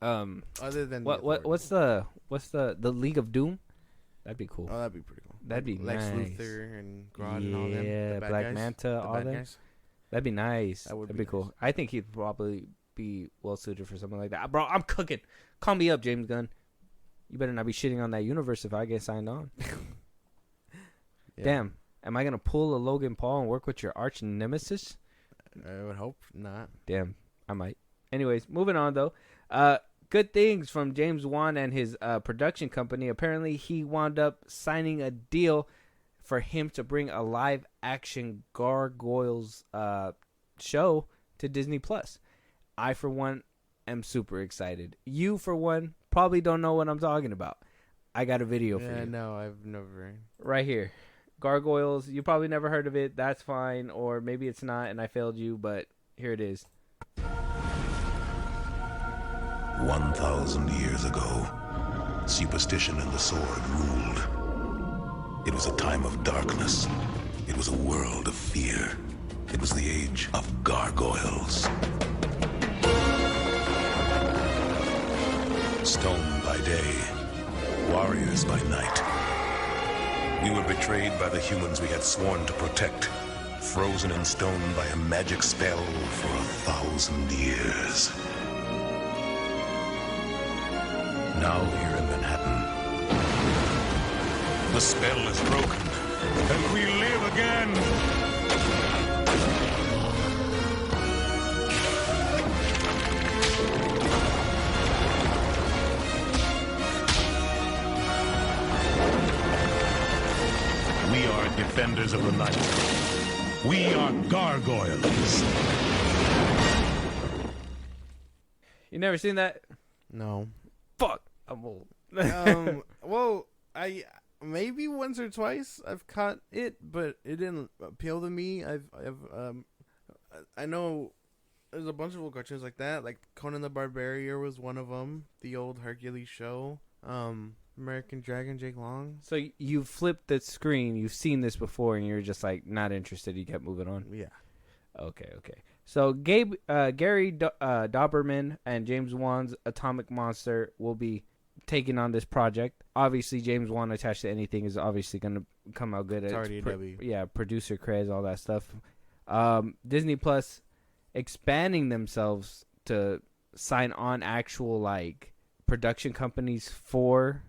than what's the League of Doom? That'd be cool. Oh, that'd be pretty cool. That'd be Lex nice. Luthor and Grodd and all them. Yeah, Black guys. Manta, all them. Guys. That'd be nice. That'd be cool. Nice. I think he'd probably be well suited for something like that. Bro, I'm cooking. Call me up, James Gunn. You better not be shitting on that universe if I get signed on. Yeah. Damn. Am I going to pull a Logan Paul and work with your arch nemesis? I would hope not. Damn. I might. Anyways, moving on, though. Good things from James Wan and his production company. Apparently, he wound up signing a deal for him to bring a live-action Gargoyles show to Disney+. I, for one, am super excited. You, for one, probably don't know what I'm talking about. I got a video for you. Yeah, no, I've never. Right here. Gargoyles. You probably never heard of it. That's fine. Or maybe it's not and I failed you, but here it is. 1,000 years ago, superstition and the sword ruled. It was a time of darkness. It was a world of fear. It was the age of gargoyles. Stone by day, warriors by night. We were betrayed by the humans we had sworn to protect, frozen in stone by a magic spell for 1,000 years. Now here in Manhattan, the spell is broken, and we live again. We are defenders of the night. We are gargoyles. You never seen that? No. Fuck, I'm old. Well, I maybe once or twice I've caught it, but it didn't appeal to me. I know there's a bunch of old cartoons like that, like Conan the Barbarian was one of them. The old Hercules show, American Dragon, Jake Long. So you flipped the screen, you've seen this before, and you're just like not interested. You kept moving on. Yeah. Okay. So Gary Doberman and James Wan's Atomic Monster will be taking on this project. Obviously, James Wan attached to anything is obviously going to come out good. It's already a W. Yeah, producer cred, all that stuff. Disney Plus expanding themselves to sign on actual like production companies for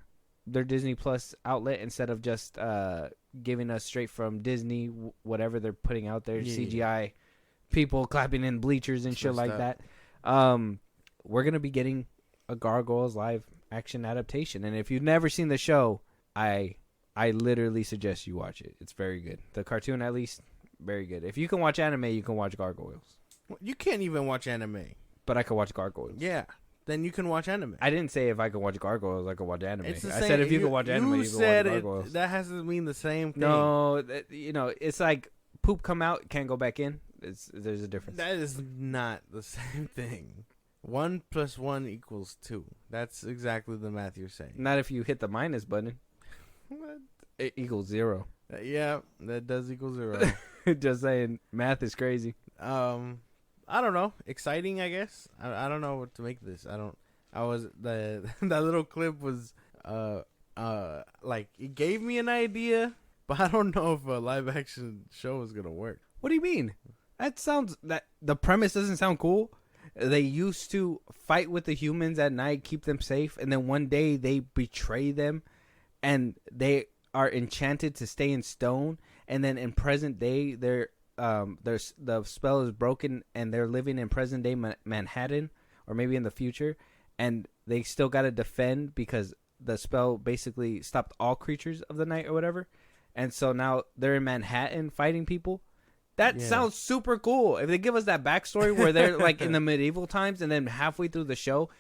their Disney Plus outlet instead of just giving us straight from Disney whatever they're putting out there, CGI. People clapping in bleachers and shit like that. We're going to be getting a Gargoyles live action adaptation. And if you've never seen the show, I literally suggest you watch it. It's very good. The cartoon, at least, very good. If you can watch anime, you can watch Gargoyles. You can't even watch anime. But I can watch Gargoyles. Yeah. then you can watch anime. I didn't say if I could watch Gargoyles, I could watch anime. It's the I same- said if you could watch anime, you could watch Gargoyles. that has to mean the same thing. No, it's like poop come out, can't go back in. There's a difference. That is not the same thing. 1 + 1 = 2. That's exactly the math you're saying. Not if you hit the minus button. What? It equals 0. Yeah, that does equal 0. Just saying, math is crazy. I don't know. Exciting, I guess. I don't know what to make of this. That little clip was like it gave me an idea, but I don't know if a live action show is gonna work. What do you mean? That the premise doesn't sound cool. They used to fight with the humans at night, keep them safe, and then one day they betray them, and they are enchanted to stay in stone. And then in present day, the spell is broken, and they're living in present day Manhattan, or maybe in the future, and they still got to defend because the spell basically stopped all creatures of the night or whatever. And so now they're in Manhattan fighting people. That sounds super cool. If they give us that backstory where they're like in the medieval times, and then halfway through the show,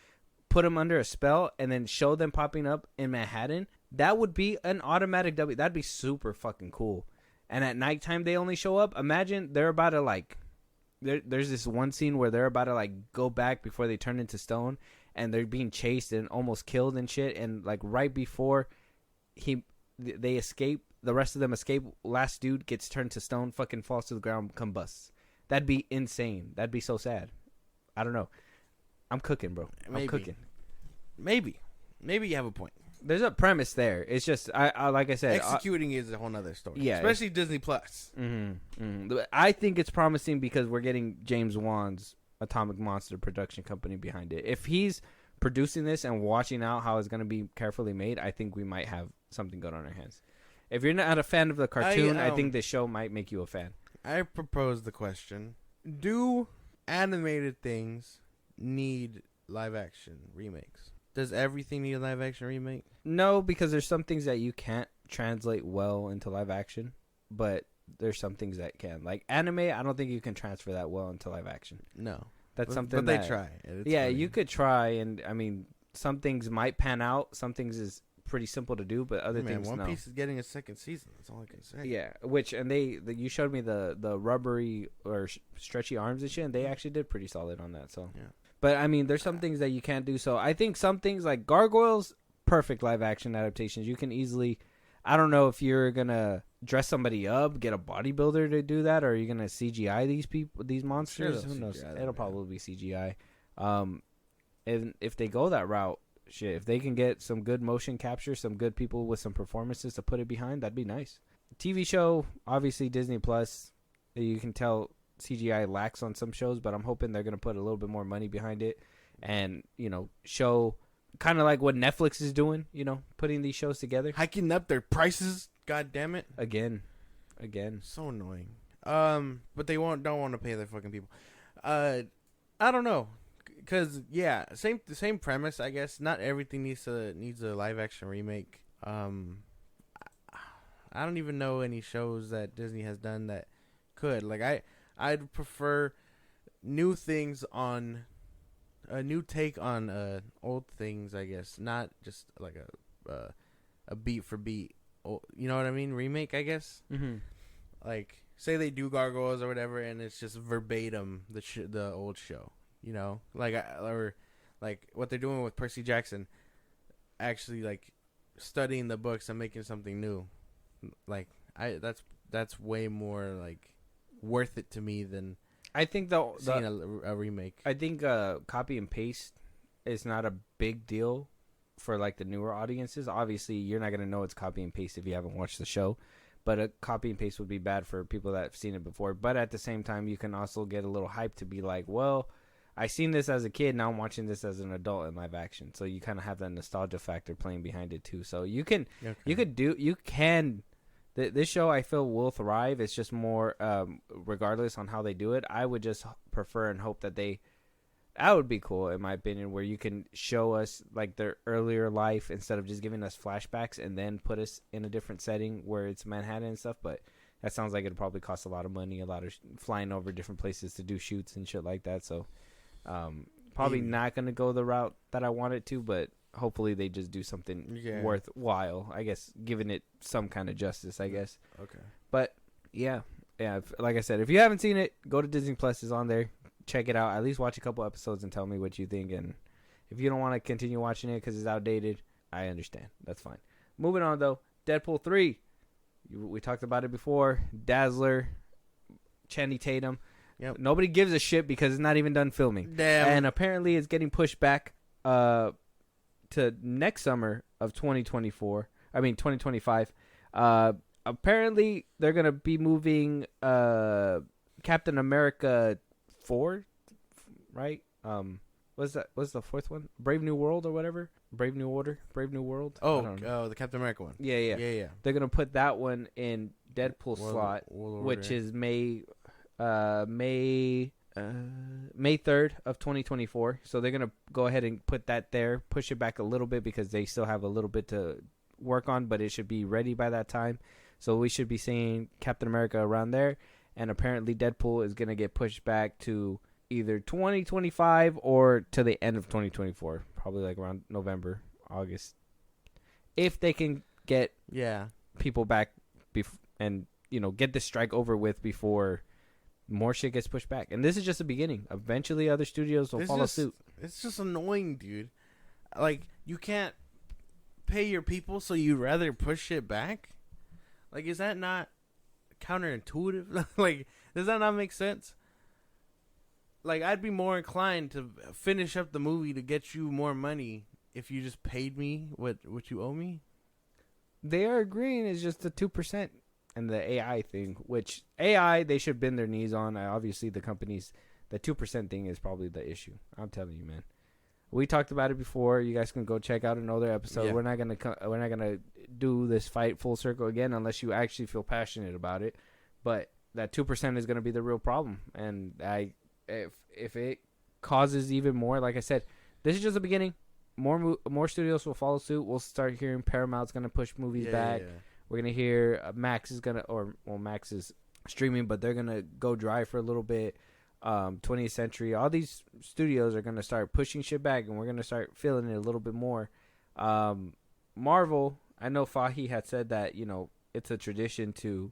put them under a spell, and then show them popping up in Manhattan, that would be an automatic W. That'd be super fucking cool. And at nighttime, they only show up. Imagine they're about to like, there's this one scene where they're about to like go back before they turn into stone, and they're being chased and almost killed and shit. And like right before they escape, the rest of them escape. Last dude gets turned to stone, fucking falls to the ground, combusts. That'd be insane. That'd be so sad. I don't know. I'm cooking, bro. I'm cooking. Maybe you have a point. There's a premise there. It's just, I like I said, executing is a whole nother story. Yeah, especially Disney Plus. I think it's promising because we're getting James Wan's Atomic Monster production company behind it. If he's producing this and watching out how it's going to be carefully made, I think we might have something good on our hands. If you're not a fan of the cartoon, I think this show might make you a fan. I propose the question: do animated things need live action remakes? Does everything need a live action remake? No, because there's some things that you can't translate well into live action, but there's some things that can. Like anime, I don't think you can transfer that well into live action. No. That's something but they try. Yeah, funny. You could try, and I mean, some things might pan out. Some things is pretty simple to do, but other things, One Piece is getting a second season. That's all I can say. Yeah, and you showed me the rubbery or stretchy arms and shit, and they actually did pretty solid on that. So, yeah. But I mean, there's some things that you can't do. So I think some things like Gargoyles, perfect live action adaptations. You can easily. I don't know if you're gonna dress somebody up, get a bodybuilder to do that, or are you gonna CGI these monsters? Who knows? It'll probably be CGI. And if they go that route, shit, if they can get some good motion capture, some good people with some performances to put it behind, that'd be nice. TV show, obviously Disney Plus. You can tell CGI lacks on some shows, but I'm hoping they're gonna put a little bit more money behind it, and show. Kind of like what Netflix is doing, putting these shows together. Hiking up their prices, god damn it. Again. So annoying. But they don't want to pay their fucking people. I don't know. Cause same premise, I guess. Not everything needs a live action remake. I don't even know any shows that Disney has done that could. Like I'd prefer new things on a new take on old things, I guess, not just like a beat for beat. You know what I mean? Remake, I guess. Mm-hmm. Like, say they do Gargoyles or whatever, and it's just verbatim the old show. Or like what they're doing with Percy Jackson, actually like studying the books and making something new. Like that's way more like worth it to me than. I think seeing a remake. I think copy and paste is not a big deal for like the newer audiences. Obviously, you're not gonna know it's copy and paste if you haven't watched the show, but a copy and paste would be bad for people that have seen it before. But at the same time, you can also get a little hype to be like, well, I seen this as a kid, now I'm watching this as an adult in live action. So you kind of have that nostalgia factor playing behind it too. So you can. This show, I feel, will thrive. It's just more, regardless on how they do it. I would just prefer and hope that that would be cool, in my opinion, where you can show us like their earlier life instead of just giving us flashbacks and then put us in a different setting where it's Manhattan and stuff. But that sounds like it'd probably cost a lot of money, a lot of flying over different places to do shoots and shit like that. So Probably not going to go the route that I want it to, but hopefully they just do something worthwhile. I guess, giving it some kind of justice, I guess. Okay. But, yeah. Like I said, if you haven't seen it, go to Disney Plus. Is on there. Check it out. At least watch a couple episodes and tell me what you think. And if you don't want to continue watching it because it's outdated, I understand. That's fine. Moving on, though. Deadpool 3. We talked about it before. Dazzler. Channing Tatum. Yep. Nobody gives a shit because it's not even done filming. Damn. And apparently it's getting pushed back to next summer of 2025. Apparently they're going to be moving Captain America 4, right? What's the fourth one? Brave New World or whatever? Brave New Order? Brave New World? The Captain America one. Yeah. They're going to put that one in Deadpool slot, which is May 3rd of 2024. So they're going to go ahead and put that there, push it back a little bit because they still have a little bit to work on, but it should be ready by that time. So we should be seeing Captain America around there. And apparently Deadpool is going to get pushed back to either 2025 or to the end of 2024. Probably like around November, August. If they can get people back and, get this strike over with before more shit gets pushed back. And this is just the beginning. Eventually other studios will follow suit. It's just annoying, dude. Like, you can't pay your people, so you'd rather push it back? Like, is that not counterintuitive? Like, does that not make sense? Like, I'd be more inclined to finish up the movie to get you more money if you just paid me what you owe me. They are agreeing it's just the 2% and the AI thing, which AI, they should bend their knees on. Obviously, the 2% thing is probably the issue. I'm telling you, man. We talked about it before. You guys can go check out another episode. Yeah. We're not gonna do this fight full circle again unless you actually feel passionate about it. But that 2% is gonna be the real problem. And if it causes even more, like I said, this is just the beginning. More studios will follow suit. We'll start hearing Paramount's gonna push movies back. Yeah. We're gonna hear Max is gonna, Max is streaming, but they're gonna go dry for a little bit. 20th Century, all these studios are going to start pushing shit back, and we're going to start feeling it a little bit more. Marvel, I know Fahi had said that, it's a tradition to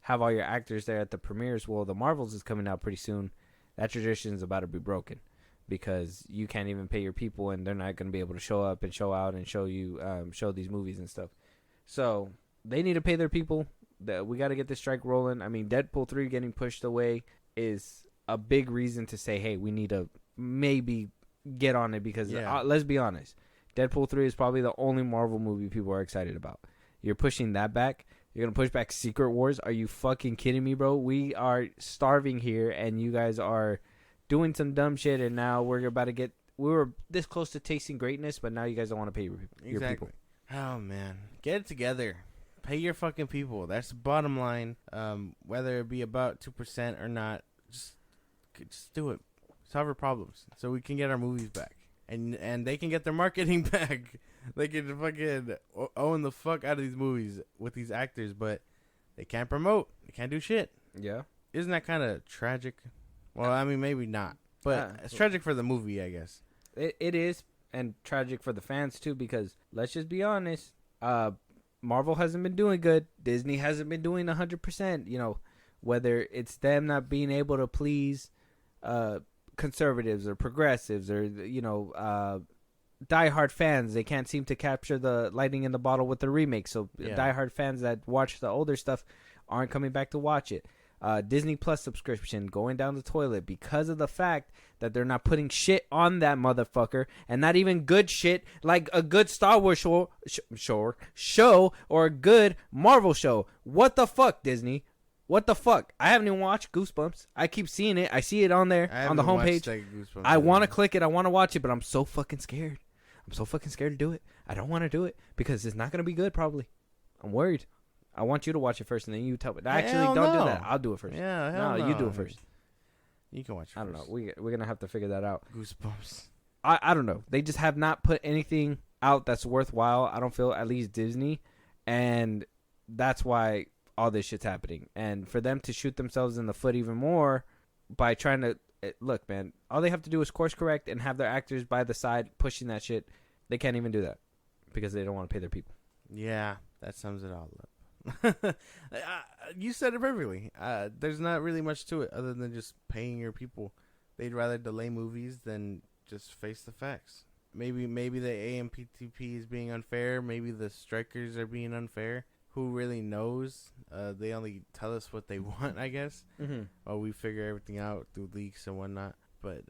have all your actors there at the premieres. Well, the Marvels is coming out pretty soon. That tradition is about to be broken because you can't even pay your people, and they're not going to be able to show up and show out and show you, show these movies and stuff. So they need to pay their people. We got to get this strike rolling. I mean, Deadpool 3 getting pushed away is a big reason to say, hey, we need to maybe get on it because let's be honest, Deadpool 3 is probably the only Marvel movie people are excited about. You're pushing that back. You're going to push back Secret Wars. Are you fucking kidding me, bro? We are starving here and you guys are doing some dumb shit, and now we were this close to tasting greatness, but now you guys don't want to pay your people. Oh, man. Get it together. Pay your fucking people. That's the bottom line. Whether it be about 2% or not, just do it. Solve our problems so we can get our movies back. And they can get their marketing back. They can fucking own the fuck out of these movies with these actors, but they can't promote. They can't do shit. Yeah. Isn't that kind of tragic? Well, I mean, maybe not. But it's tragic for the movie, I guess. It is, and tragic for the fans, too, because let's just be honest. Marvel hasn't been doing good. Disney hasn't been doing 100%. Whether it's them not being able to please conservatives or progressives or diehard fans, they can't seem to capture the lightning in the bottle with the remake. So diehard fans that watch the older stuff aren't coming back to watch it. Disney Plus subscription going down the toilet because of the fact that they're not putting shit on that motherfucker, and not even good shit like a good Star Wars show or a good Marvel show. What the fuck, Disney? What the fuck? I haven't even watched Goosebumps. I keep seeing it. I see it on there on the homepage. I want to click it. I want to watch it, but I'm so fucking scared. I'm so fucking scared to do it. I don't want to do it because it's not going to be good probably. I'm worried. I want you to watch it first, and then you tell me. Actually, don't do that. I'll do it first. Yeah, no, you do it first. You can watch it first. I don't know. We're going to have to figure that out. Goosebumps. I don't know. They just have not put anything out that's worthwhile, I don't feel, at least Disney. And that's why all this shit's happening. And for them to shoot themselves in the foot even more by trying to look, man, all they have to do is course correct and have their actors by the side pushing that shit. They can't even do that because they don't want to pay their people. Yeah, that sums it all up. You said it perfectly. There's not really much to it other than just paying your people. They'd rather delay movies than just face the facts. Maybe the AMPTP is being unfair. Maybe the strikers are being unfair. Who really knows? They only tell us what they want, I guess. Mm-hmm. Or we figure everything out through leaks and whatnot. But,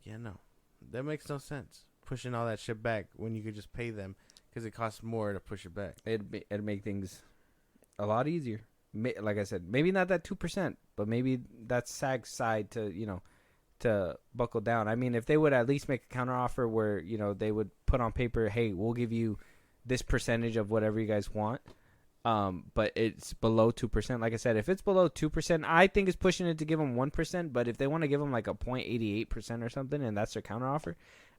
no. That makes no sense. Pushing all that shit back when you could just pay them because it costs more to push it back. It'd make things a lot easier. Like I said, maybe not that 2%, but maybe that's SAG's side to buckle down. I mean, if they would at least make a counteroffer where, they would put on paper, hey, we'll give you this percentage of whatever you guys want. But it's below 2%. Like I said, if it's below 2%, I think it's pushing it to give them 1%. But if they want to give them like a 0.88% or something, and that's their counteroffer,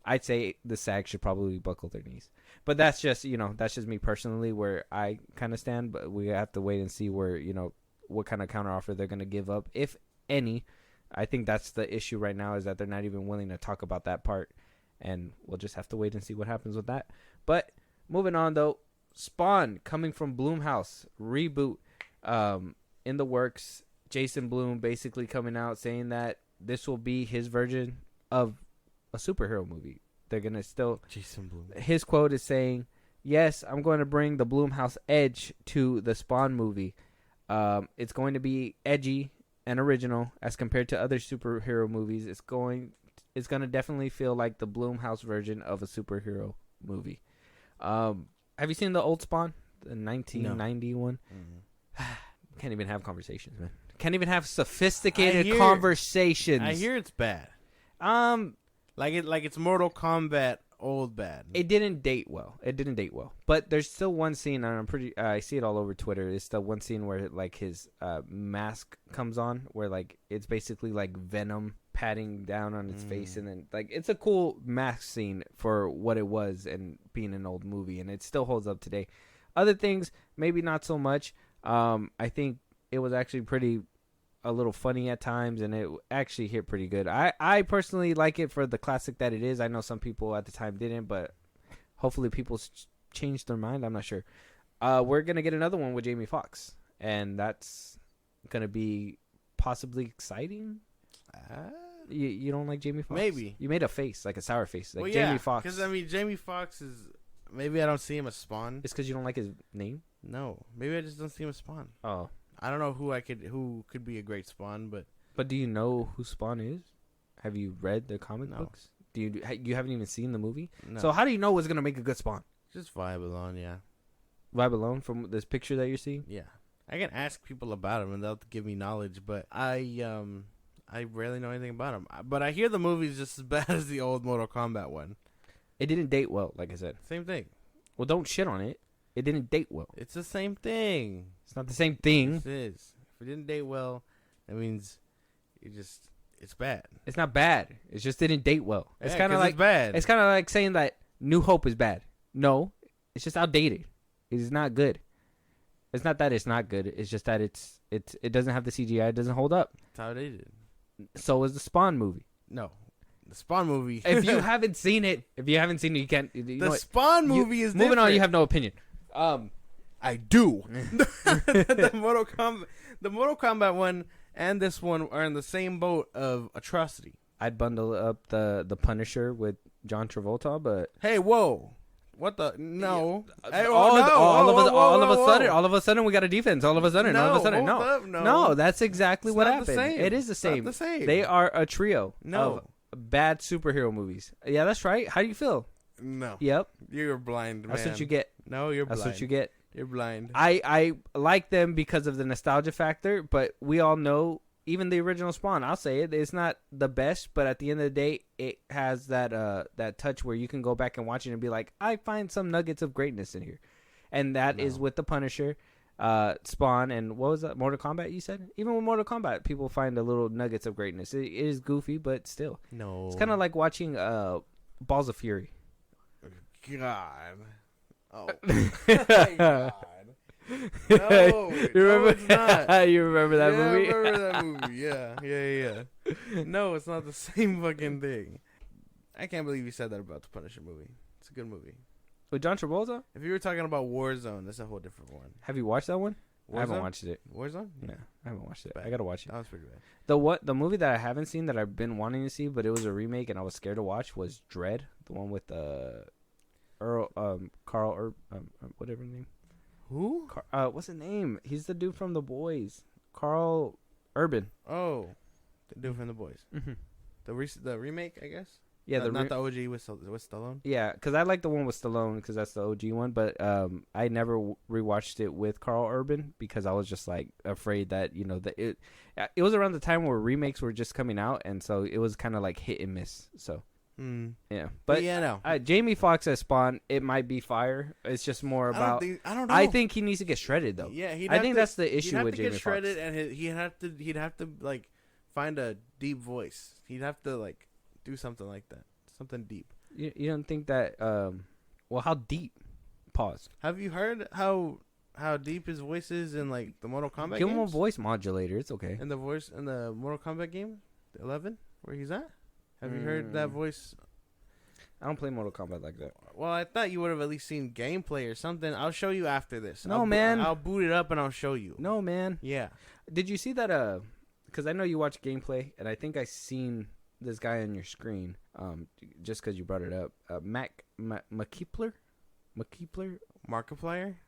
I'd say the SAG should probably buckle their knees. But that's just, that's just me personally where I kind of stand. But we have to wait and see where, what kind of counteroffer they're going to give up, if any. I think that's the issue right now, is that they're not even willing to talk about that part. And we'll just have to wait and see what happens with that. But moving on, though. Spawn coming from Blumhouse reboot in the works. Jason Blum basically coming out saying that this will be his version of a superhero movie. They're gonna still Jason Blum. His quote is saying, "Yes, I'm going to bring the Blumhouse edge to the Spawn movie. It's going to be edgy and original as compared to other superhero movies. It's gonna definitely feel like the Blumhouse version of a superhero movie." Have you seen the old Spawn, the 1990 one? Mm-hmm. Can't even have conversations, man. Can't even have sophisticated conversations. I hear it's bad. Like it's Mortal Kombat old bad. It didn't date well. But there's still one scene, and I see it all over Twitter. It's the one scene where like his mask comes on, where like it's basically like Venom patting down on its face, and then like it's a cool mask scene for what it was and being an old movie, and it still holds up today. Other things, maybe not so much. I think it was actually a little funny at times, and it actually hit pretty good. I personally like it for the classic that it is. I know some people at the time didn't, but hopefully people changed their mind. I'm not sure. We're gonna get another one with Jamie Foxx, and that's gonna be possibly exciting. You don't like Jamie Foxx? Maybe. You made a face, like a sour face, like Jamie Jamie Foxx. Because Jamie Foxx is. Maybe I don't see him as Spawn. It's because you don't like his name. No, maybe I just don't see him as Spawn. Oh, I don't know who could be a great Spawn, but do you know who Spawn is? Have you read the comic books? You haven't even seen the movie? No. So how do you know what's gonna make a good Spawn? Just vibe alone, yeah. Vibe alone from this picture that you're seeing? Yeah, I can ask people about him and they'll give me knowledge, but I rarely know anything about him. But I hear the movie's just as bad as the old Mortal Kombat one. It didn't date well, like I said. Same thing. Well, don't shit on it. It didn't date well. It's the same thing. It's not the same thing. It is. If it didn't date well, that means it's bad. It's not bad. It just didn't date well. It's kind of like bad. It's kind of like saying that New Hope is bad. No, it's just outdated. It's not good. It's not that it's not good. It's just that it doesn't have the CGI. It doesn't hold up. It's outdated. So is the Spawn movie. No. The Spawn movie. If you haven't seen it, you can't. The Spawn movie is moving different. on. You have no opinion. I do. the Mortal Kombat one and this one are in the same boat of atrocity. I'd bundle up the Punisher with John Travolta, but hey, whoa. What the? No. Hey, all of a sudden, we got a defense. All of a sudden, no. That's exactly what happened. It is the same. Not the same. They are a trio of bad superhero movies. Yeah, that's right. How do you feel? No. Yep. You're blind, man. That's what you get. No, you're blind. That's what you get. You're blind. I like them because of the nostalgia factor, but we all know, even the original Spawn, I'll say it's not the best, but at the end of the day, it has that touch where you can go back and watch it and be like, I find some nuggets of greatness in here. And that is with the Punisher, Spawn, and what was that? Mortal Kombat, you said? Even with Mortal Kombat, people find the little nuggets of greatness. It is goofy, but still. No. It's kind of like watching Balls of Fury. God. Oh. My God. No, You remember? no, it's not. You remember that movie? I remember that movie. Yeah. No, it's not the same fucking thing. I can't believe you said that about the Punisher movie. It's a good movie. With John Travolta? If you were talking about Warzone, that's a whole different one. Have you watched that one? I haven't Warzone? watched it. Warzone? Yeah, I haven't watched it. Bad. I gotta watch it. That was pretty bad. The movie that I haven't seen that I've been wanting to see, but it was a remake and I was scared to watch was Dread, the one with Carl whatever his name. Who? What's his name? He's the dude from The Boys. Carl Urban. Oh, the dude from The Boys. Mm-hmm. The remake, I guess. Yeah, not the OG with Stallone. Yeah, because I like the one with Stallone because that's the OG one. But I never rewatched it with Carl Urban because I was just like afraid that it was around the time where remakes were just coming out, and so it was kind of like hit and miss. So yeah, but yeah, no. Jamie Foxx as Spawn, it might be fire. It's just more about. I don't know. I think he needs to get shredded though. Yeah, I think that's the issue with Jamie Jamie Foxx. He'd Foxx. have to get shredded, and he'd have to like find a deep voice. He'd have to like do something like that, something deep. You don't think that? Well, how deep? Pause. Have you heard how deep his voice is in like the Mortal Kombat? Give him a games? voice modulator. It's okay. In the voice in the Mortal Kombat game, 11, where he's at. Have you heard that voice? I don't play Mortal Kombat like that. Well, I thought you would have at least seen gameplay or something. I'll show you after this. No, man. I'll boot it up and I'll show you. No, man. Yeah. Did you see that? Because I know you watch gameplay, and I think I seen this guy on your screen. Just because you brought it up, McKeepler. Markiplier?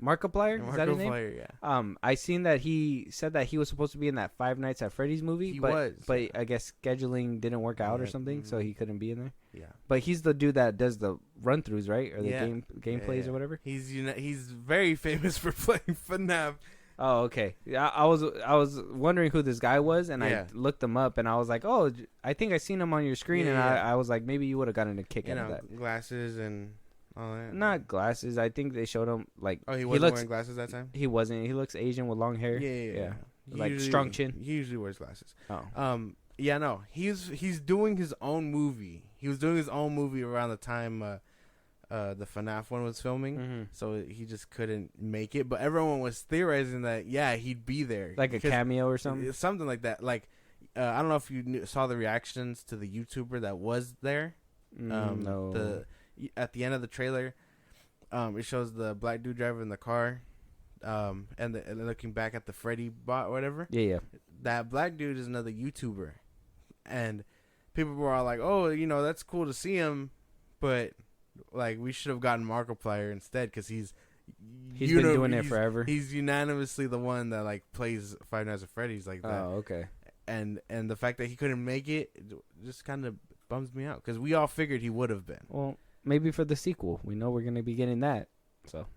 Markiplier? Is that his name? Markiplier, yeah. I seen that he said that he was supposed to be in that Five Nights at Freddy's movie. But I guess scheduling didn't work out or something, so he couldn't be in there. Yeah. But he's the dude that does the run-throughs, right? Or the gameplays or whatever. He's very famous for playing FNAF. Oh, okay. Yeah, I was wondering who this guy was, and I looked him up, and I was like, oh, I think I seen him on your screen, and I was like, maybe you would have gotten a kick out of that. Glasses and all that. Not glasses. I think they showed him like. Oh, he wasn't wearing glasses that time. He wasn't. He looks Asian with long hair. Yeah. Like strong chin. He usually wears glasses. Oh. Yeah, no. He's doing his own movie. He was doing his own movie around the time the FNAF one was filming, so he just couldn't make it. But everyone was theorizing that he'd be there, like a cameo or something like that. Like I don't know if you saw the reactions to the YouTuber that was there. No. At the end of the trailer, it shows the black dude driving the car, and looking back at the Freddy bot or whatever. Yeah. That black dude is another YouTuber, and people were all like, "Oh, that's cool to see him," but like we should have gotten Markiplier instead because he's been doing it forever. He's unanimously the one that like plays Five Nights at Freddy's like that. Oh, okay. And the fact that he couldn't make it just kind of bums me out because we all figured he would have been. Well, maybe for the sequel, we know we're gonna be getting that, so.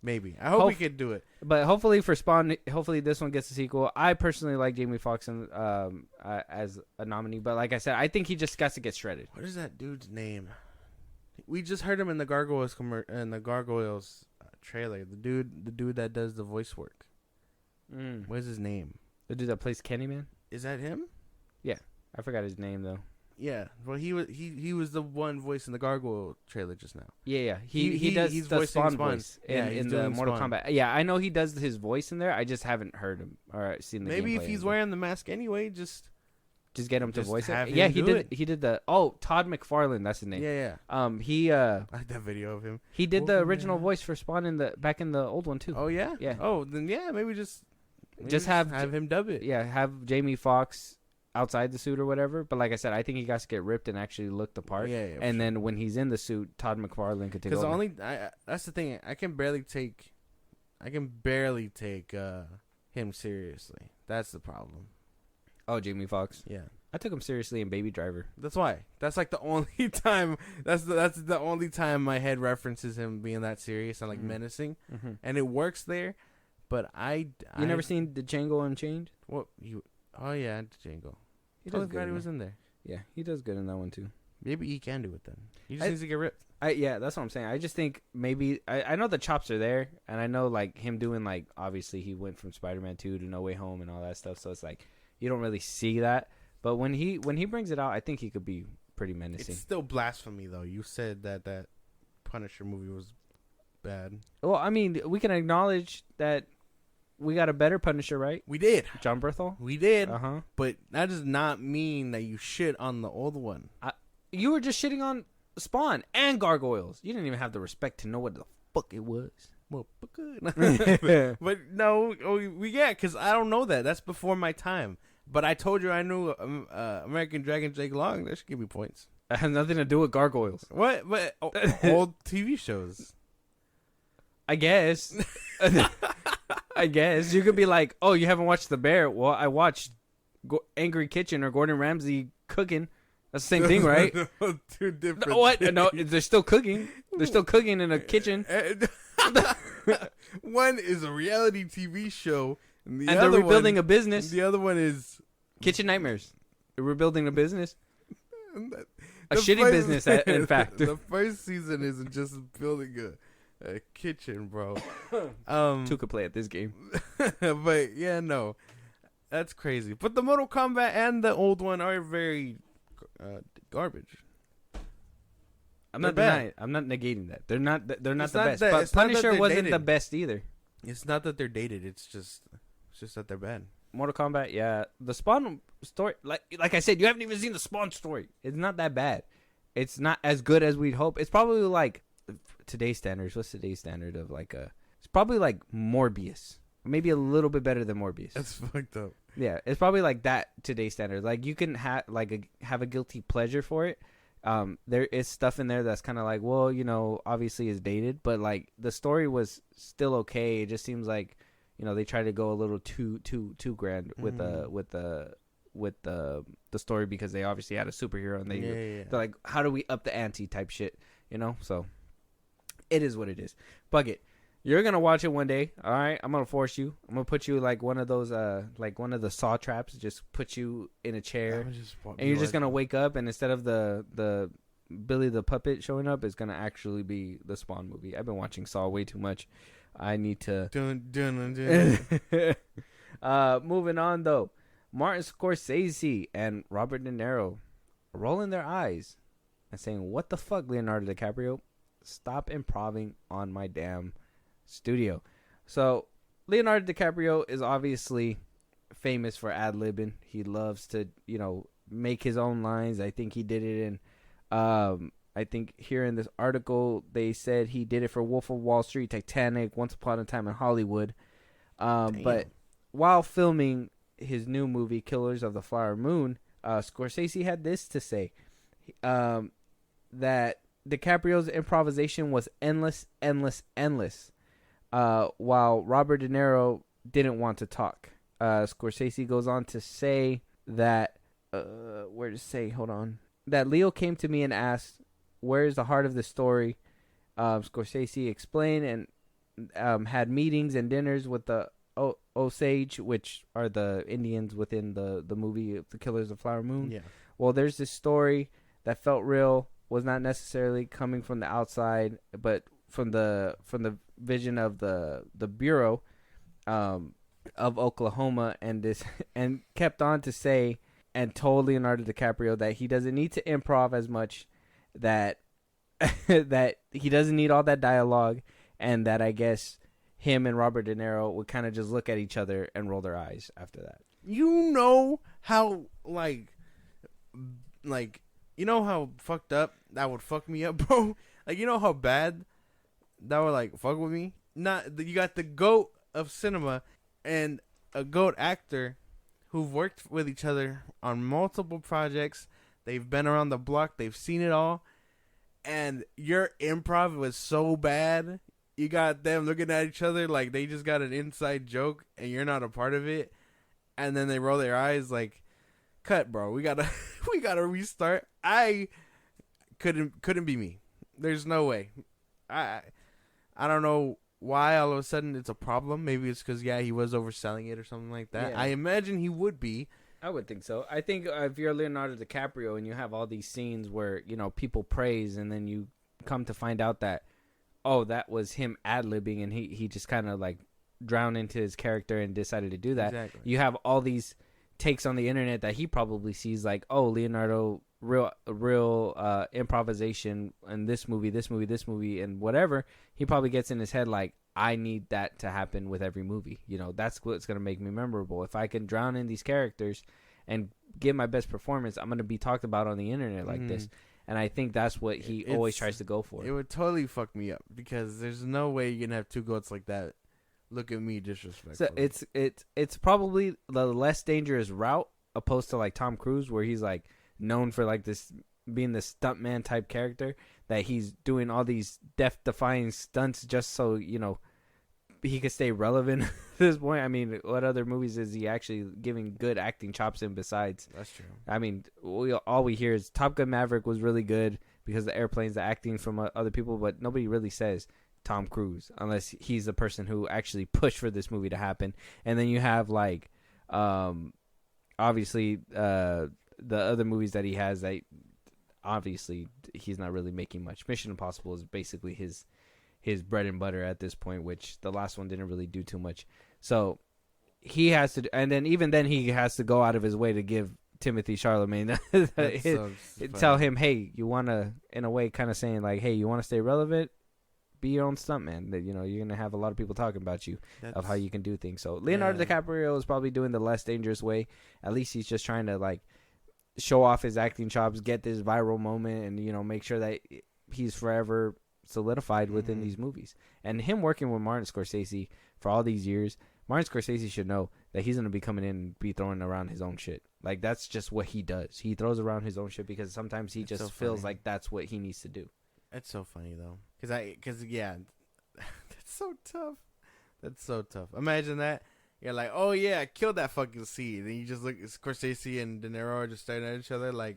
Maybe. I hope we could do it. But hopefully for Spawn, hopefully this one gets a sequel. I personally like Jamie Foxx as a nominee, but like I said, I think he just got to get shredded. What is that dude's name? We just heard him in the Gargoyles trailer. The dude that does the voice work. What is his name? The dude that plays Candyman? Is that him? Yeah. I forgot his name though. Yeah, well, he was the one voice in the Gargoyle trailer just now. Yeah. He does he's the Spawn Spawn. voice in the Mortal Kombat. Yeah, I know he does his voice in there. I just haven't heard him or seen the. Maybe if he's wearing the mask anyway, just get him to voice it. Yeah, he did the Todd McFarlane. That's his name. Yeah. He I like that video of him. He did the original voice for Spawn back in the old one too. Oh yeah. Yeah. Oh then maybe just have him dub it. Yeah, have Jamie Foxx outside the suit or whatever, but like I said, I think he got to get ripped and actually look the part. Yeah. And then when he's in the suit, Todd McFarlane could take over. Because that's the thing. I can barely take him seriously. That's the problem. Oh, Jamie Foxx. Yeah, I took him seriously in Baby Driver. that's why. That's like the only time. That's the only time my head references him being that serious and like menacing, and it works there. But I never seen Django Unchained? What you? Oh yeah, Django. He totally forgot he was in there. Yeah, he does good in that one too. Maybe he can do it then. He just needs to get ripped. Yeah, that's what I'm saying. I just think maybe I know the chops are there, and I know like him doing like obviously he went from Spider-Man 2 to No Way Home and all that stuff, so it's like you don't really see that. But when he brings it out, I think he could be pretty menacing. It's still blasphemy though. You said that Punisher movie was bad. Well, I mean, we can acknowledge that we got a better Punisher, right? We did. John Berthel. We did. Uh-huh. But that does not mean that you shit on the old one. You were just shitting on Spawn and Gargoyles. You didn't even have the respect to know what the fuck it was. Well, good. But no, because I don't know that. That's before my time. But I told you I knew American Dragon Jake Long. That should give me points. It has nothing to do with Gargoyles. What? But old TV shows. I guess. I guess. You could be like, oh, you haven't watched The Bear. Well, I watched Angry Kitchen or Gordon Ramsay cooking. That's the same thing, right? No, two different What? things. No, they're still cooking. They're still cooking in a kitchen. One is a reality TV show. And they're rebuilding a business. The other one is... Kitchen Nightmares. They're rebuilding a business. A The shitty business, in fact. The first season isn't just building a kitchen, bro. Two could play at this game. But yeah, no, that's crazy. But the Mortal Kombat and the old one are very garbage. I'm not denying. I'm not negating that. They're not. They're not It's the not best. that- But it's not that Punisher they're wasn't dated. the best either. It's not that they're dated. It's just that they're bad. Mortal Kombat, yeah. The Spawn story, like I said, you haven't even seen the Spawn story. It's not that bad. It's not as good as we'd hope. It's probably like today's standards. What's today's standard of like a? It's probably like Morbius, maybe a little bit better than Morbius. That's fucked up. Yeah, it's probably like that today's standard. Like you can have a guilty pleasure for it. There is stuff in there that's kind of like, well, you know, obviously is dated, but like the story was still okay. It just seems like, you know, they try to go a little too grand with the story because they obviously had a superhero and they're like, how do we up the ante type shit, you know? So it is what it is. Bug it. You're gonna watch it one day, all right? I'm gonna force you. I'm gonna put you like one of those, like one of the saw traps. Just put you in a chair, and you're just gonna wake up, and instead of the Billy the Puppet showing up, it's gonna actually be the Spawn movie. I've been watching Saw way too much. I need to. Moving on though, Martin Scorsese and Robert De Niro rolling their eyes and saying, "What the fuck, Leonardo DiCaprio? Stop improving on my damn studio." So Leonardo DiCaprio is obviously famous for ad-libbing. He loves to, you know, make his own lines. I think he did it in I think here in this article they said he did it for Wolf of Wall Street, Titanic, Once Upon a Time in Hollywood. But while filming his new movie Killers of the Flower Moon, Scorsese had this to say, that DiCaprio's improvisation was endless, while Robert De Niro didn't want to talk. Scorsese goes on to say that, that Leo came to me and asked, where's the heart of the story? Scorsese explained and had meetings and dinners with the Osage, which are the Indians within the movie The Killers of the Flower Moon. Yeah. Well, there's this story that felt real, was not necessarily coming from the outside, but from the vision of the Bureau of Oklahoma, and kept on to say and told Leonardo DiCaprio that he doesn't need to improv as much, that that he doesn't need all that dialogue, and that I guess him and Robert De Niro would kind of just look at each other and roll their eyes after that. You know how like you know how fucked up that would fuck me up, bro? Like, you know how bad that would like fuck with me? Not you got the GOAT of cinema and a GOAT actor who've worked with each other on multiple projects. They've been around the block, they've seen it all, and your improv was so bad. You got them looking at each other like they just got an inside joke and you're not a part of it, and then they roll their eyes like, cut, bro. We gotta restart. I couldn't be me. There's no way. I don't know why all of a sudden it's a problem. Maybe it's because he was overselling it or something like that. Yeah. I imagine he would be. I would think so. I think if you're Leonardo DiCaprio and you have all these scenes where, you know, people praise and then you come to find out that, oh, that was him ad-libbing and he just kind of like drowned into his character and decided to do that. Exactly. You have all these takes on the internet that he probably sees like, oh, Leonardo real improvisation in this movie, and whatever, he probably gets in his head like, I need that to happen with every movie. You know, that's what's gonna make me memorable. If I can drown in these characters and give my best performance, I'm gonna be talked about on the internet like this. And I think that's what he always tries to go for. It would totally fuck me up because there's no way you can have two goats like that. Look at me disrespectfully. So it's probably the less dangerous route opposed to like Tom Cruise, where he's like known for like this being the stuntman type character, that he's doing all these death-defying stunts just so, you know, he could stay relevant at this point. I mean, what other movies is he actually giving good acting chops in besides? That's true. I mean, all we hear is Top Gun Maverick was really good because the airplanes, the acting from other people, but nobody really says Tom Cruise unless he's the person who actually pushed for this movie to happen. And then you have like, obviously, the other movies that he has that obviously he's not really making much. Mission Impossible is basically his bread and butter at this point, which the last one didn't really do too much. So he has to, and then even then he has to go out of his way to give Timothy Chalamet tell him, hey, you want to, in a way, kind of saying like, hey, you want to stay relevant, be your own stuntman. That, you know, you're gonna have a lot of people talking about you of how you can do things. So Leonardo DiCaprio is probably doing the less dangerous way. At least he's just trying to like show off his acting chops, get this viral moment, and, you know, make sure that he's forever solidified within these movies. And him working with Martin Scorsese for all these years, Martin Scorsese should know that he's going to be coming in and be throwing around his own shit. Like, that's just what he does. He throws around his own shit because sometimes he just feels like that's what he needs to do. That's so funny, though. Because that's so tough. That's so tough. Imagine that. You're like, oh, yeah, I killed that fucking seed. And you just look, Scorsese and De Niro are just staring at each other like,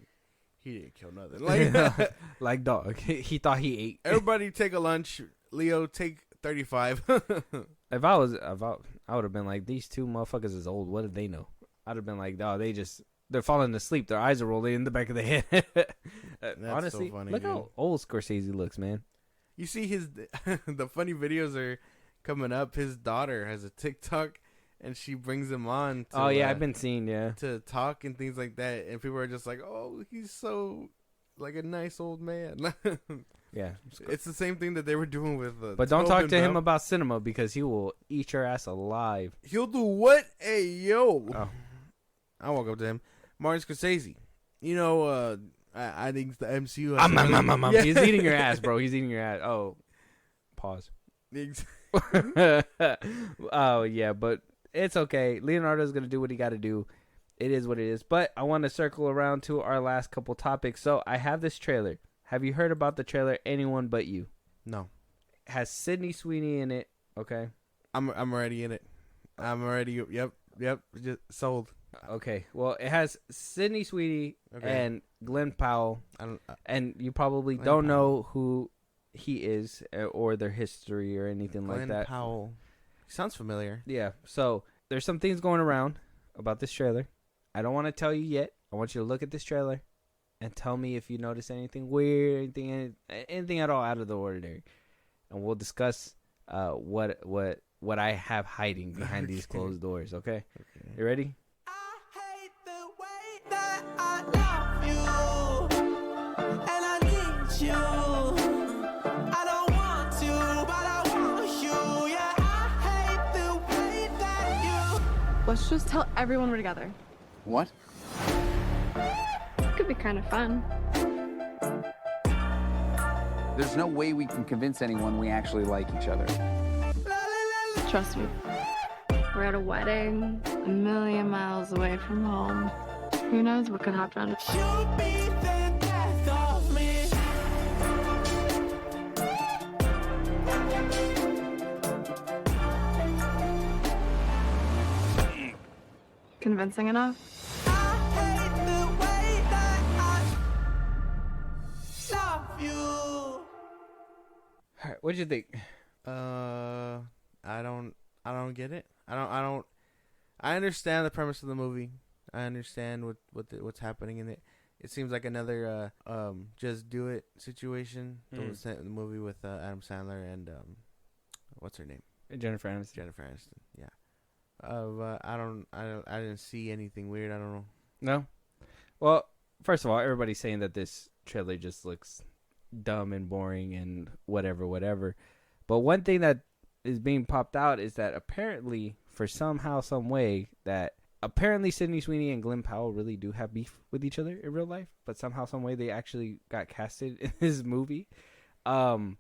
he didn't kill nothing. Like, like dog. He thought he ate. Everybody take a lunch. Leo, take 35. If I would have been like, these two motherfuckers is old. What did they know? I'd have been like, oh, they're falling asleep. Their eyes are rolling in the back of the head. Honestly, so funny, look how old Scorsese looks, man. You see the funny videos are coming up. His daughter has a TikTok. And she brings him on to, I've been seeing, to talk and things like that. And people are just like, oh, he's so, like, a nice old man. Yeah. It's the same thing that they were doing with But don't talk to him about cinema because he will eat your ass alive. He'll do what? Hey, yo. Oh. I won't go to him. Martin Scorsese. You know, I think the MCU has... He's eating your ass, bro. He's eating your ass. Oh. Pause. Oh, yeah, but... It's okay. Leonardo's going to do what he got to do. It is what it is. But I want to circle around to our last couple topics. So I have this trailer. Have you heard about the trailer, Anyone But You? No. It has Sydney Sweeney in it. Okay. I'm already in it. I'm already. Yep. Just sold. Okay. Well, it has Sydney Sweeney and Glenn Powell. And you probably don't know who he is or their history or anything like that. Glenn Powell. Sounds familiar. Yeah. So there's some things going around about this trailer. I don't want to tell you yet. I want you to look at this trailer and tell me if you notice anything weird, anything at all out of the ordinary, and we'll discuss what I have hiding behind these closed doors. Okay? You ready? I hate the way that I love you, and I need you. Let's just tell everyone we're together. What? Could be kind of fun. There's no way we can convince anyone we actually like each other. Trust me. We're at a wedding, a million miles away from home. Who knows what could happen? You'll be the death of me. Convincing enough? I hate the way that I love you. All right, what'd you think? I don't get it. I understand the premise of the movie. I understand what's happening in it. It seems like another Just Do It situation. The movie with Adam Sandler and what's her name? Jennifer Aniston. Yeah. I didn't see anything weird. I don't know. No. Well, first of all, everybody's saying that this trailer just looks dumb and boring and whatever. But one thing that is being popped out is that apparently, for somehow, some way, that apparently Sydney Sweeney and Glenn Powell really do have beef with each other in real life, but somehow, some way, they actually got casted in this movie. And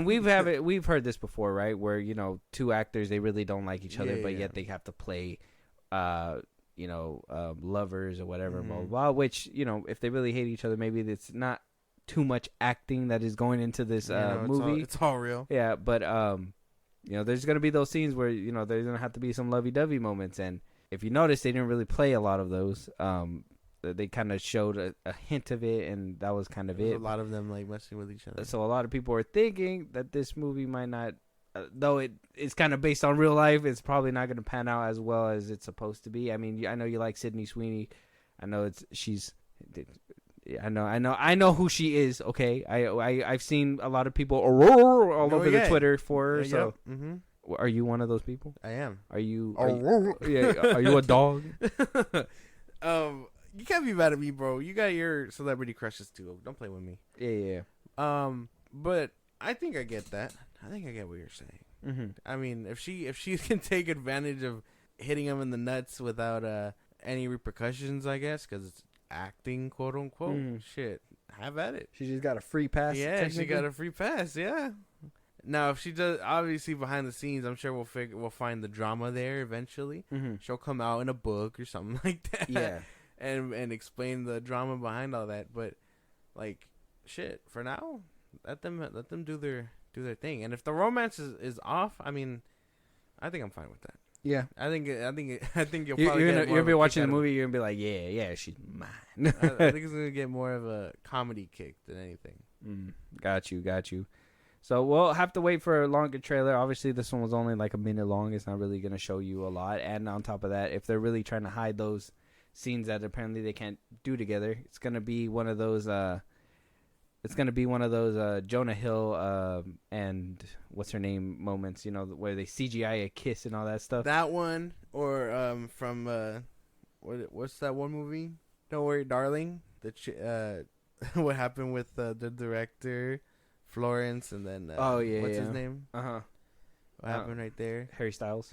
we've heard this before, right? Where, you know, two actors, they really don't like each other, but yet they have to play, lovers or whatever, blah, blah, blah. Which, you know, if they really hate each other, maybe it's not too much acting that is going into this movie. It's all real. Yeah, but there's gonna be those scenes where there's gonna have to be some lovey-dovey moments, and if you notice, they didn't really play a lot of those. They kind of showed a hint of it, and that was kind of it. A lot of them like messing with each other. So a lot of people are thinking that this movie might not, though it's kind of based on real life, it's probably not gonna pan out as well as it's supposed to be. I mean, I know you like Sydney Sweeney. I know I know who she is. Okay, I've seen a lot of people all over the Twitter for her. So, are you one of those people? I am. Are you? Are you a dog? You can't be mad at me, bro. You got your celebrity crushes too. Don't play with me. Yeah. But I think I get that. I think I get what you're saying. Mm-hmm. I mean, if she can take advantage of hitting him in the nuts without any repercussions, I guess, because it's acting, quote unquote. Shit, have at it. She just got a free pass. Yeah, she got a free pass. Yeah. Now, if she does, obviously behind the scenes, I'm sure we'll find the drama there eventually. Mm-hmm. She'll come out in a book or something like that. Yeah. And explain the drama behind all that. But like, shit, for now, let them do their thing. And if the romance is off, I mean, I think I'm fine with that. Yeah, I think you'll probably you're gonna be watching the movie. You're gonna be like, yeah, she's mine. I think it's gonna get more of a comedy kick than anything. Got you. So we'll have to wait for a longer trailer. Obviously, this one was only like a minute long. It's not really gonna show you a lot. And on top of that, if they're really trying to hide those scenes that apparently they can't do together, it's gonna be one of those. Jonah Hill and what's her name moments, where they CGI a kiss and all that stuff. That one, or from what's that one movie? Don't Worry, Darling. What happened with the director Florence, and then what's his name? What happened right there? Harry Styles,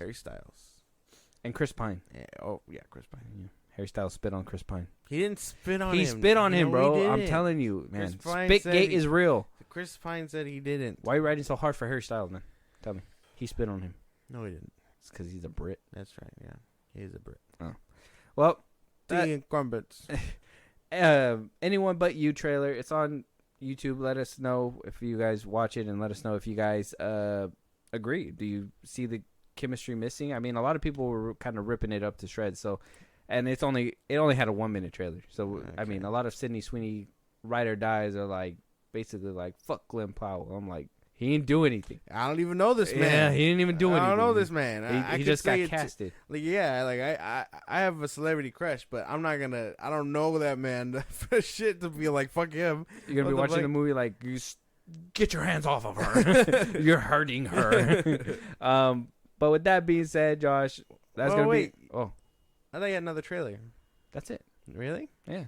and Chris Pine. Yeah, Chris Pine. Yeah. Harry Styles spit on Chris Pine. He didn't spit on him. He spit on him, bro. I'm telling you, man. Spitgate is real. Chris Pine said he didn't. Why are you writing so hard for Harry Styles, man? Tell me. He spit on him. No, he didn't. It's because he's a Brit. That's right, yeah. He is a Brit. Oh. Well. Tea and crumpets. Anyone But You trailer. It's on YouTube. Let us know if you guys watch it, and let us know if you guys agree. Do you see the chemistry missing? I mean, a lot of people were kind of ripping it up to shreds, so... And it only had a 1-minute trailer. So, okay. I mean, a lot of Sydney Sweeney ride or dies are like, basically like, fuck Glenn Powell. I'm like, he didn't do anything. I don't even know this man. Yeah, he didn't even do anything. I don't know this man. He just got casted. I have a celebrity crush, but I don't know that man for shit to be like, fuck him. You're going to be watching the movie like, get your hands off of her. You're hurting her. But with that being said, Josh, that's going to be... Oh. I thought you had another trailer. That's it. Really? Yeah.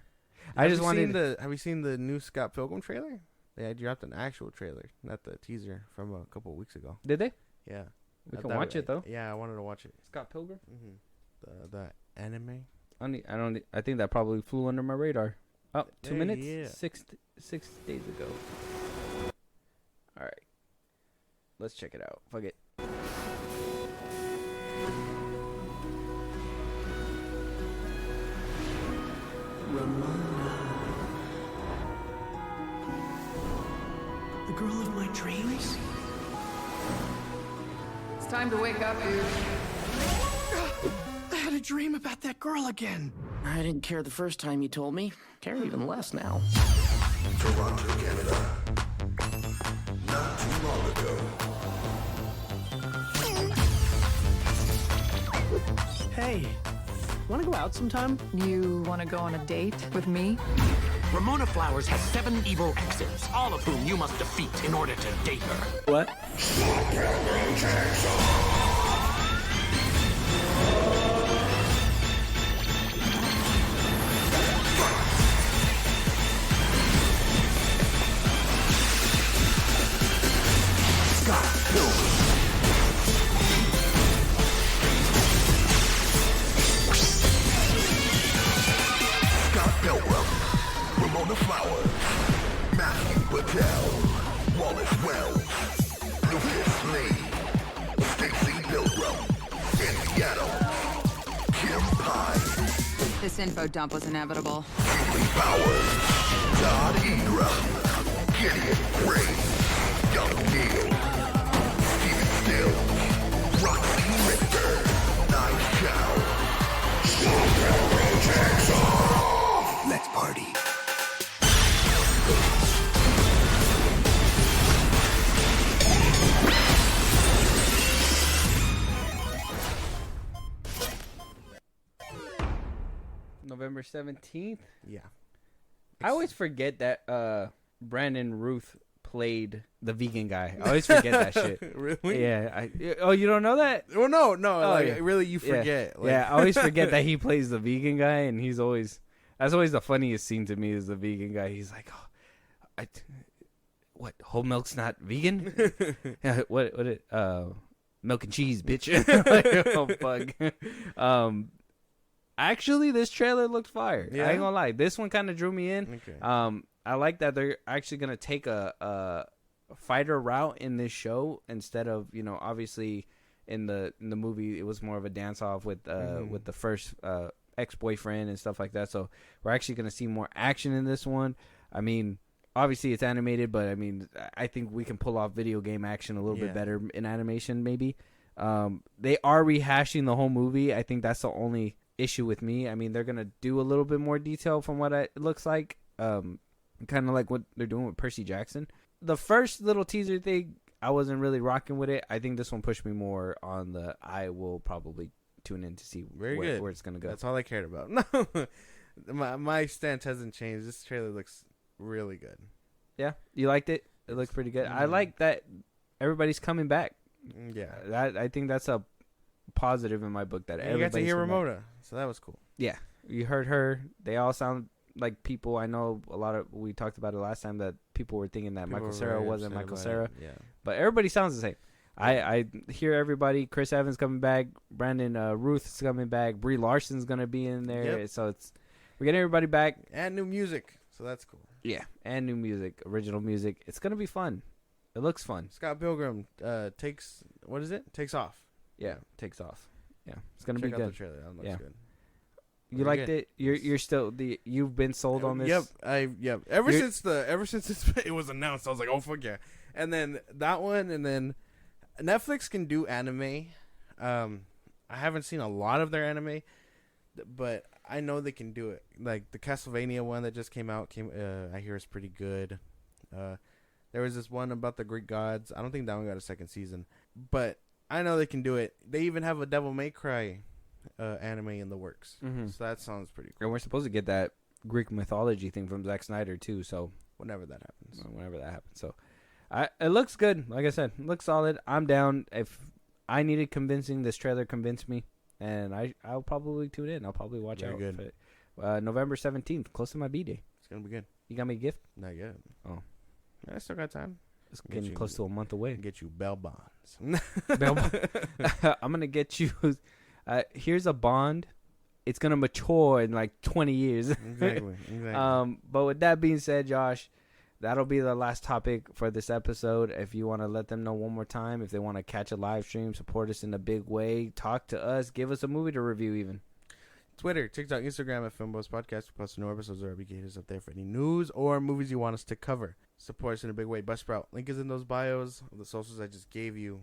Have you seen the new Scott Pilgrim trailer? They dropped an actual trailer, not the teaser from a couple of weeks ago. Did they? Yeah. We can watch it though. Yeah, I wanted to watch it. Scott Pilgrim? Mm-hmm. The anime. I think that probably flew under my radar. Oh, 2 minutes? Yeah. 6 days ago. All right. Let's check it out. Fuck it. The girl of my dreams? It's time to wake up, dude. I had a dream about that girl again. I didn't care the first time you told me. Care even less now. Toronto, Canada. Not too long ago. Hey, wanna go out sometime? You want to go on a date with me? Ramona Flowers has 7 evil exes, all of whom you must defeat in order to date her. What? Scott Pilgrim, Ramona Flowers, Matthew Patel, Wallace Wells, Lucas Lee, Stacy Pilgrim, Indiana, Kim Pine, This info dump was inevitable. Julie Powers, Todd Ingram, Gideon Gray, Young Neil, Steven Stills, Roxy Richter, Knife Chow. Let's party. November 17th. Yeah. I always forget that Brandon Ruth played the vegan guy. I always forget that shit. Really? Yeah. Oh, you don't know that? Well, no. Like, yeah. really, you Yeah. forget. Like, Yeah, I always forget that he plays the vegan guy, and that's always the funniest scene to me is the vegan guy. He's like, oh, what? Whole milk's not vegan? Yeah, what? Milk and cheese, bitch. Like, oh fuck. Actually, this trailer looked fire. Yeah? I ain't gonna lie. This one kind of drew me in. Okay. I like that they're actually gonna take a fighter route in this show instead of, obviously in the movie it was more of a dance off with the first ex-boyfriend and stuff like that. So we're actually gonna see more action in this one. I mean, obviously it's animated, but I mean, I think we can pull off video game action a little bit better in animation maybe. They are rehashing the whole movie. I think that's the only issue with me. I mean, they're gonna do a little bit more detail from what it looks like. Kind of like what they're doing with Percy Jackson. The first little teaser thing, I wasn't really rocking with it. I think this one pushed me more on the. I will probably tune in to see where it's gonna go. That's all I cared about. No, my stance hasn't changed. This trailer looks really good. Yeah, you liked it. It looks pretty good. I like that everybody's coming back. Yeah, I think that's a positive in my book. That and you got to hear coming back. Ramona, so that was cool. Yeah, you heard her. They all sound like people. I know we talked about it last time that people were thinking that Michael Cera wasn't Michael Cera. Yeah, but everybody sounds the same. I hear everybody. Chris Evans coming back. Brandon Ruth's coming back. Brie Larson's gonna be in there. Yep. So we're getting everybody back and new music. So that's cool. Yeah, and new music, original music. It's gonna be fun. It looks fun. Scott Pilgrim takes off. Yeah, takes off. Yeah, it's gonna Check be out good. the trailer. That looks good. You liked it? You're still you've been sold on this? Yep. Ever since it was announced, I was like, oh fuck yeah. And then that one, and then Netflix can do anime. I haven't seen a lot of their anime, but I know they can do it. Like the Castlevania one that just came out, I hear it's pretty good. There was this one about the Greek gods. I don't think that one got a second season, but I know they can do it. They even have a Devil May Cry anime in the works. Mm-hmm. So that sounds pretty cool. And we're supposed to get that Greek mythology thing from Zack Snyder too. So whenever that happens. So it looks good. Like I said, it looks solid. I'm down. If I needed convincing, this trailer convinced me, and I'll probably tune in. I'll probably watch out. Good. November 17th, close to my B-Day. It's gonna be good. You got me a gift? Not yet. Oh, I still got time. It's getting close to a month away. Get you bail bonds. I'm gonna get you. Here's a bond. It's gonna mature in like 20 years. Exactly. But with that being said, Josh, that'll be the last topic for this episode. If you want to let them know one more time, if they want to catch a live stream, support us in a big way, talk to us, give us a movie to review even. Twitter, TikTok, Instagram at FilmBros Podcast. We post new episodes or indicators up there for any news or movies you want us to cover. Support us in a big way. Buzzsprout. Link is in those bios of the socials I just gave you.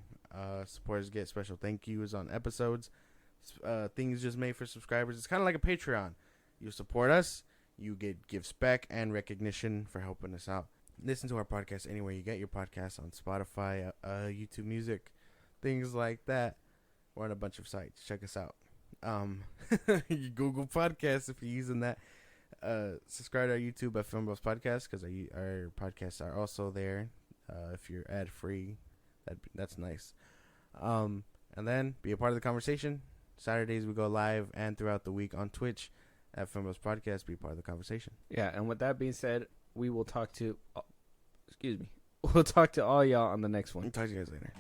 Supporters get special thank yous on episodes. Things just made for subscribers. It's kind of like a Patreon. You support us, you get gifts back and recognition for helping us out. Listen to our podcast anywhere you get your podcasts, on Spotify, YouTube Music, things like that. We're on a bunch of sites. Check us out. Google Podcasts if you're using that. Subscribe to our YouTube at FilmBros Podcast because our podcasts are also there. If you're ad free, that's nice. And then be a part of the conversation. Saturdays we go live and throughout the week on Twitch at FilmBros Podcast. Be a part of the conversation. Yeah, and with that being said, we will talk to. We'll talk to all y'all on the next one. Talk to you guys later.